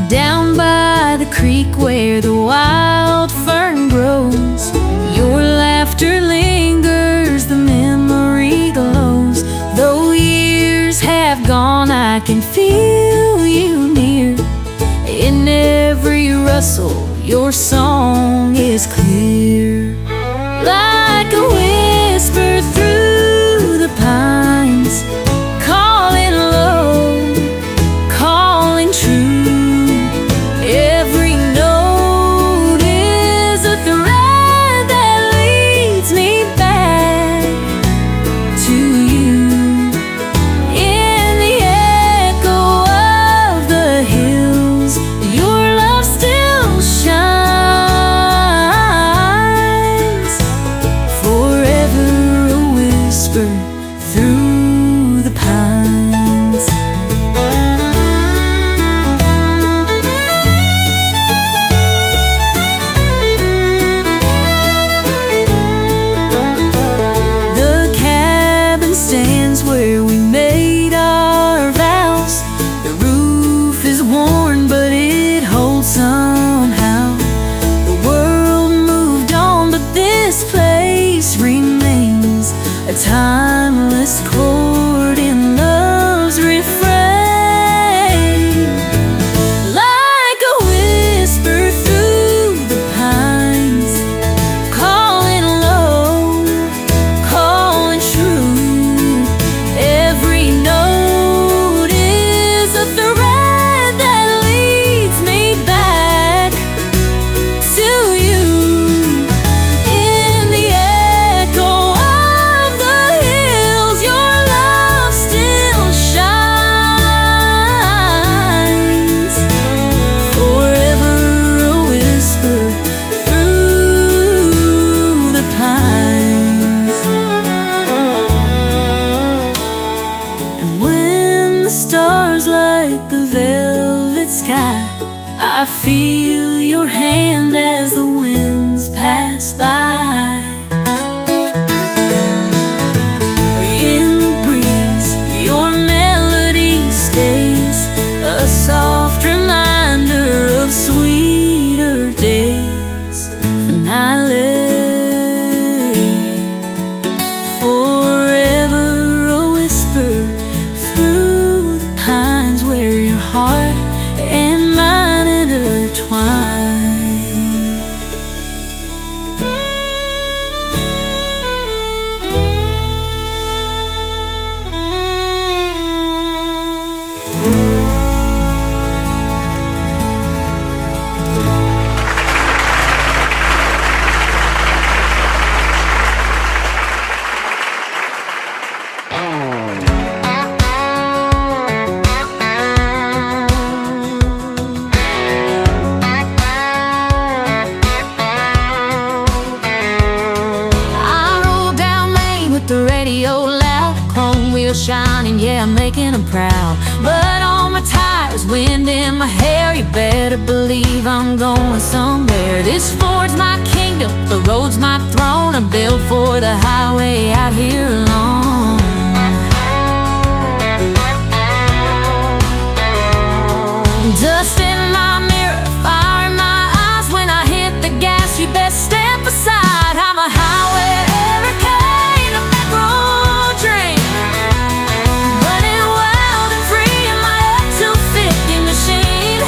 Down by the creek where the wild I can feel you near. In every rustle, your song is clear. Like a whisper through the pines, calling low, calling true. Every note is a thread that leads me back to you. In the echo of the hills, your love still shines. Forever a whisper through the pines. The cabin stands where we made our vows. The roof is worn, but it holds somehow. The world moved on, but this place remains a timeless chord in love's refrain. Like a whisper through the pines, calling low, calling true. Every note is a thread that leads me back to you. In the echo of the hills, your love still shines. Forever a whisper through the pines. And when the stars light the velvet sky, I feel your hand as the winds pass by. In the breeze, your melody stays, a soft reminder of sweeter days. And I lay forever a whisper through the pines, where your heart and mine intertwine. I roll down lane with the radio loud, chrome wheels shining, yeah, I'm making them proud. But on my tires, wind in my hair, you better believe I'm going somewhere. This Ford's my kingdom, the road's my throne. I'm built for the highway out here alone. Dust in my mirror, fire in my eyes. When I hit the gas, you best step aside. I'm a highway hurricane, a back road train, running wild and free in my F-250 machine.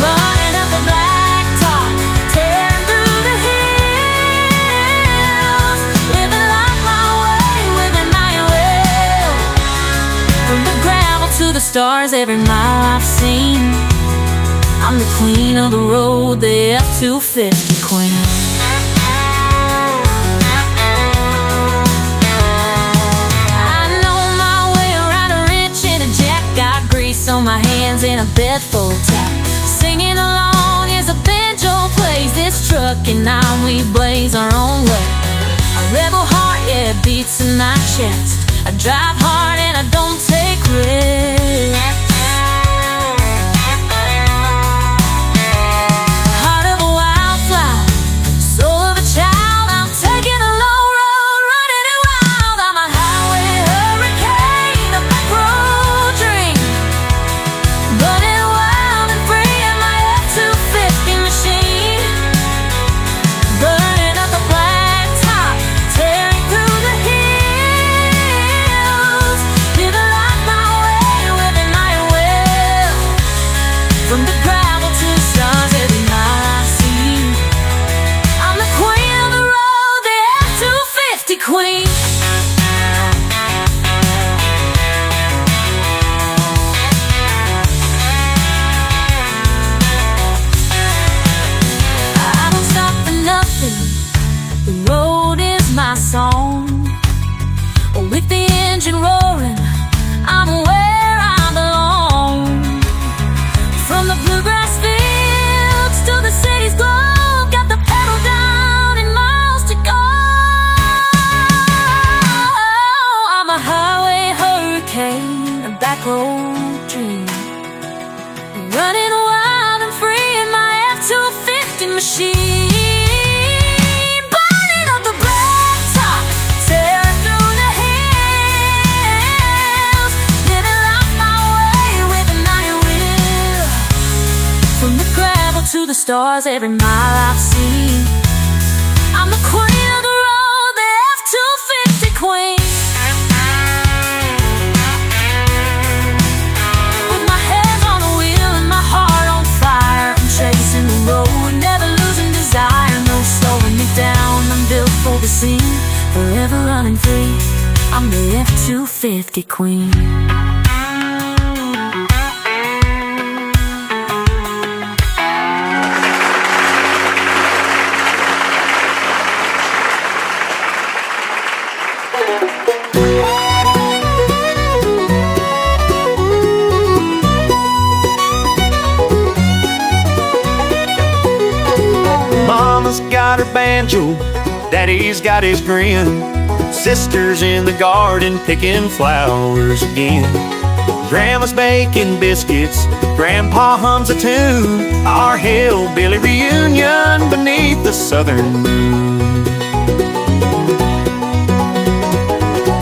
Burning up the blacktop, tearing through the hills, living like my way with an iron will. From the gravel to the stars, every mile I've seen, I'm the queen of the road, the F-250 queen. I know my way around a wrench in a jack, got grease on my hands and a bed full of tap. Singing along as a banjo plays, this truck and I, we blaze our own way. A rebel heart, yeah, beats in my chest. I drive hard and I don't take risks. Heart of a wildflower, soul of a child, I'm taking a low road, running it wild. I'm a highway hurricane, a back road dream, running wild and free in my F-250 machine. Burning up the blacktop, tearing through the hills, living like my way machine, burning up the blacktop, tearing through the hills, living life my way with an iron will. From the gravel to the stars, every mile I've seen, I'm the queen of the road, the F-250 queen. With my hands on the wheel and my heart on fire, I'm chasing the road, never losing desire, no slowing me down. I'm built for the scene, forever running free. I'm the F-250 queen. Mama's got her banjo, Daddy's got his grin, sister's in the garden picking flowers again. Grandma's baking biscuits, Grandpa hums a tune, our hillbilly reunion beneath the southern moon.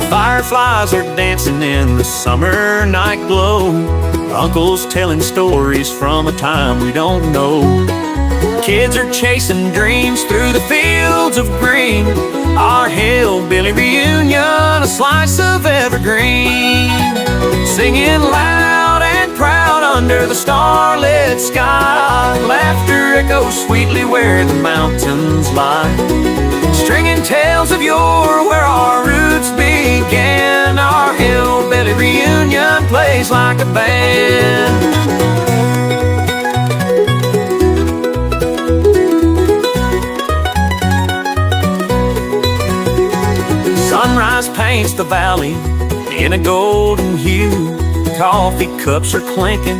Fireflies are dancing in the summer night glow, uncles telling stories from a time we don't know. Kids are chasing dreams through the fields of green, our hillbilly reunion, a slice of evergreen. Singing loud and proud under the starlit sky, laughter echoes sweetly where the mountains lie. Stringing tales of yore where our roots began, our hillbilly reunion plays like a band. Sunrise paints the valley in a golden hue, coffee cups are clinking,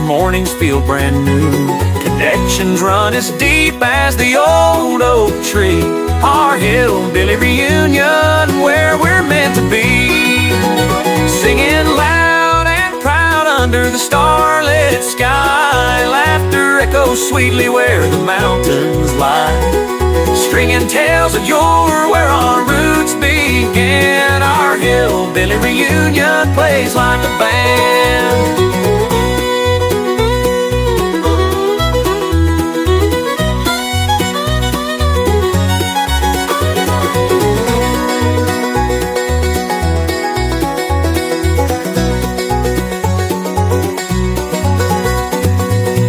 mornings feel brand new. Connections run as deep as the old oak tree, our hillbilly reunion where we're meant to be. Singing loud and proud under the starlit sky, laughter echoes sweetly where the mountains lie. Stringing tales of yore where our roots began, our hillbilly reunion plays like a band.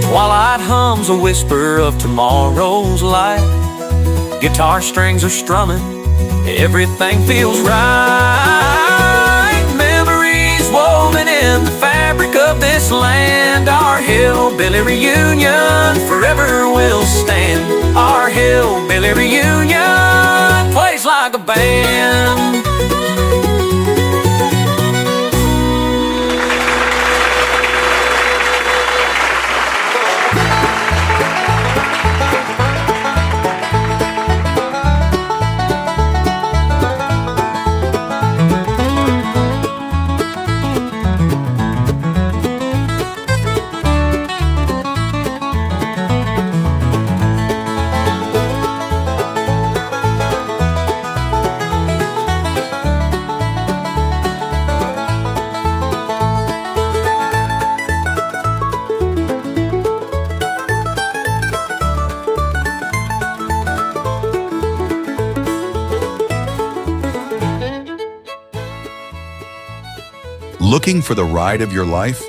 Twilight hums a whisper of tomorrow's light, guitar strings are strumming, everything feels right. Memories woven in the fabric of this land, our hillbilly reunion forever will stand. Our hillbilly reunion plays like a band. Looking for the ride of your life?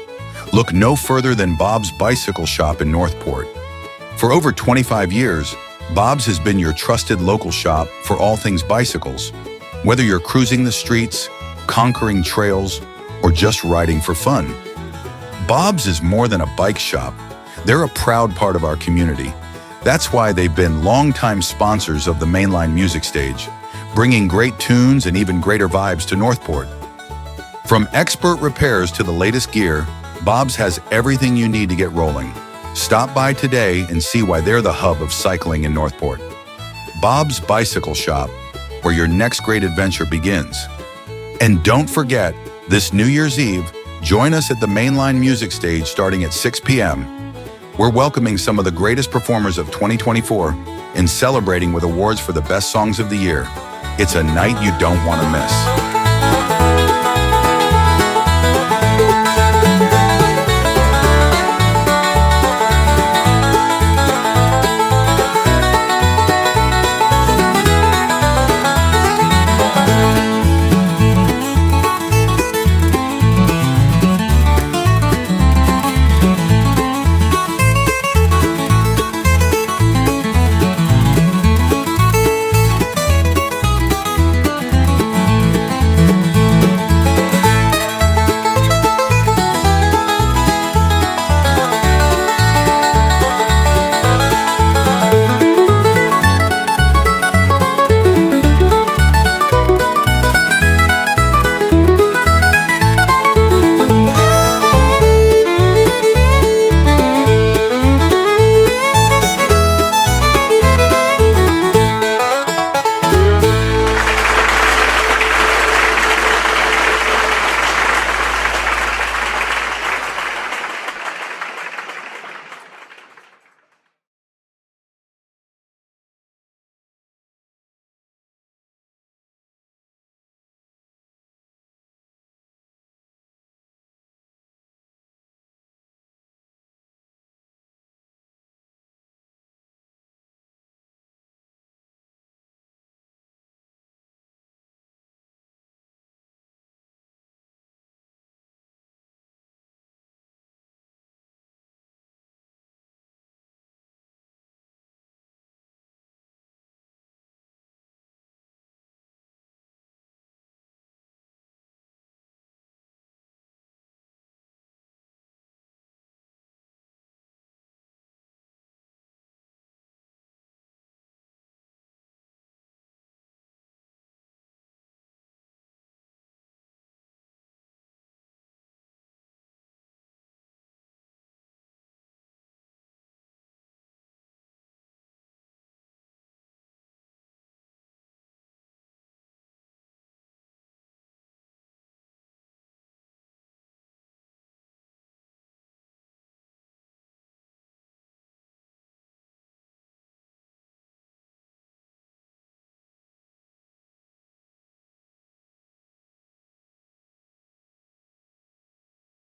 Look no further than Bob's Bicycle Shop in Northport. For over 25 years, Bob's has been your trusted local shop for all things bicycles. Whether you're cruising the streets, conquering trails, or just riding for fun, Bob's is more than a bike shop. They're a proud part of our community. That's why they've been longtime sponsors of the Mainline Music Stage, bringing great tunes and even greater vibes to Northport. From expert repairs to the latest gear, Bob's has everything you need to get rolling. Stop by today and see why they're the hub of cycling in Northport. Bob's Bicycle Shop, where your next great adventure begins. And don't forget, this New Year's Eve, join us at the Mainline Music Stage starting at 6 p.m. We're welcoming some of the greatest performers of 2024 and celebrating with awards for the best songs of the year. It's a night you don't want to miss.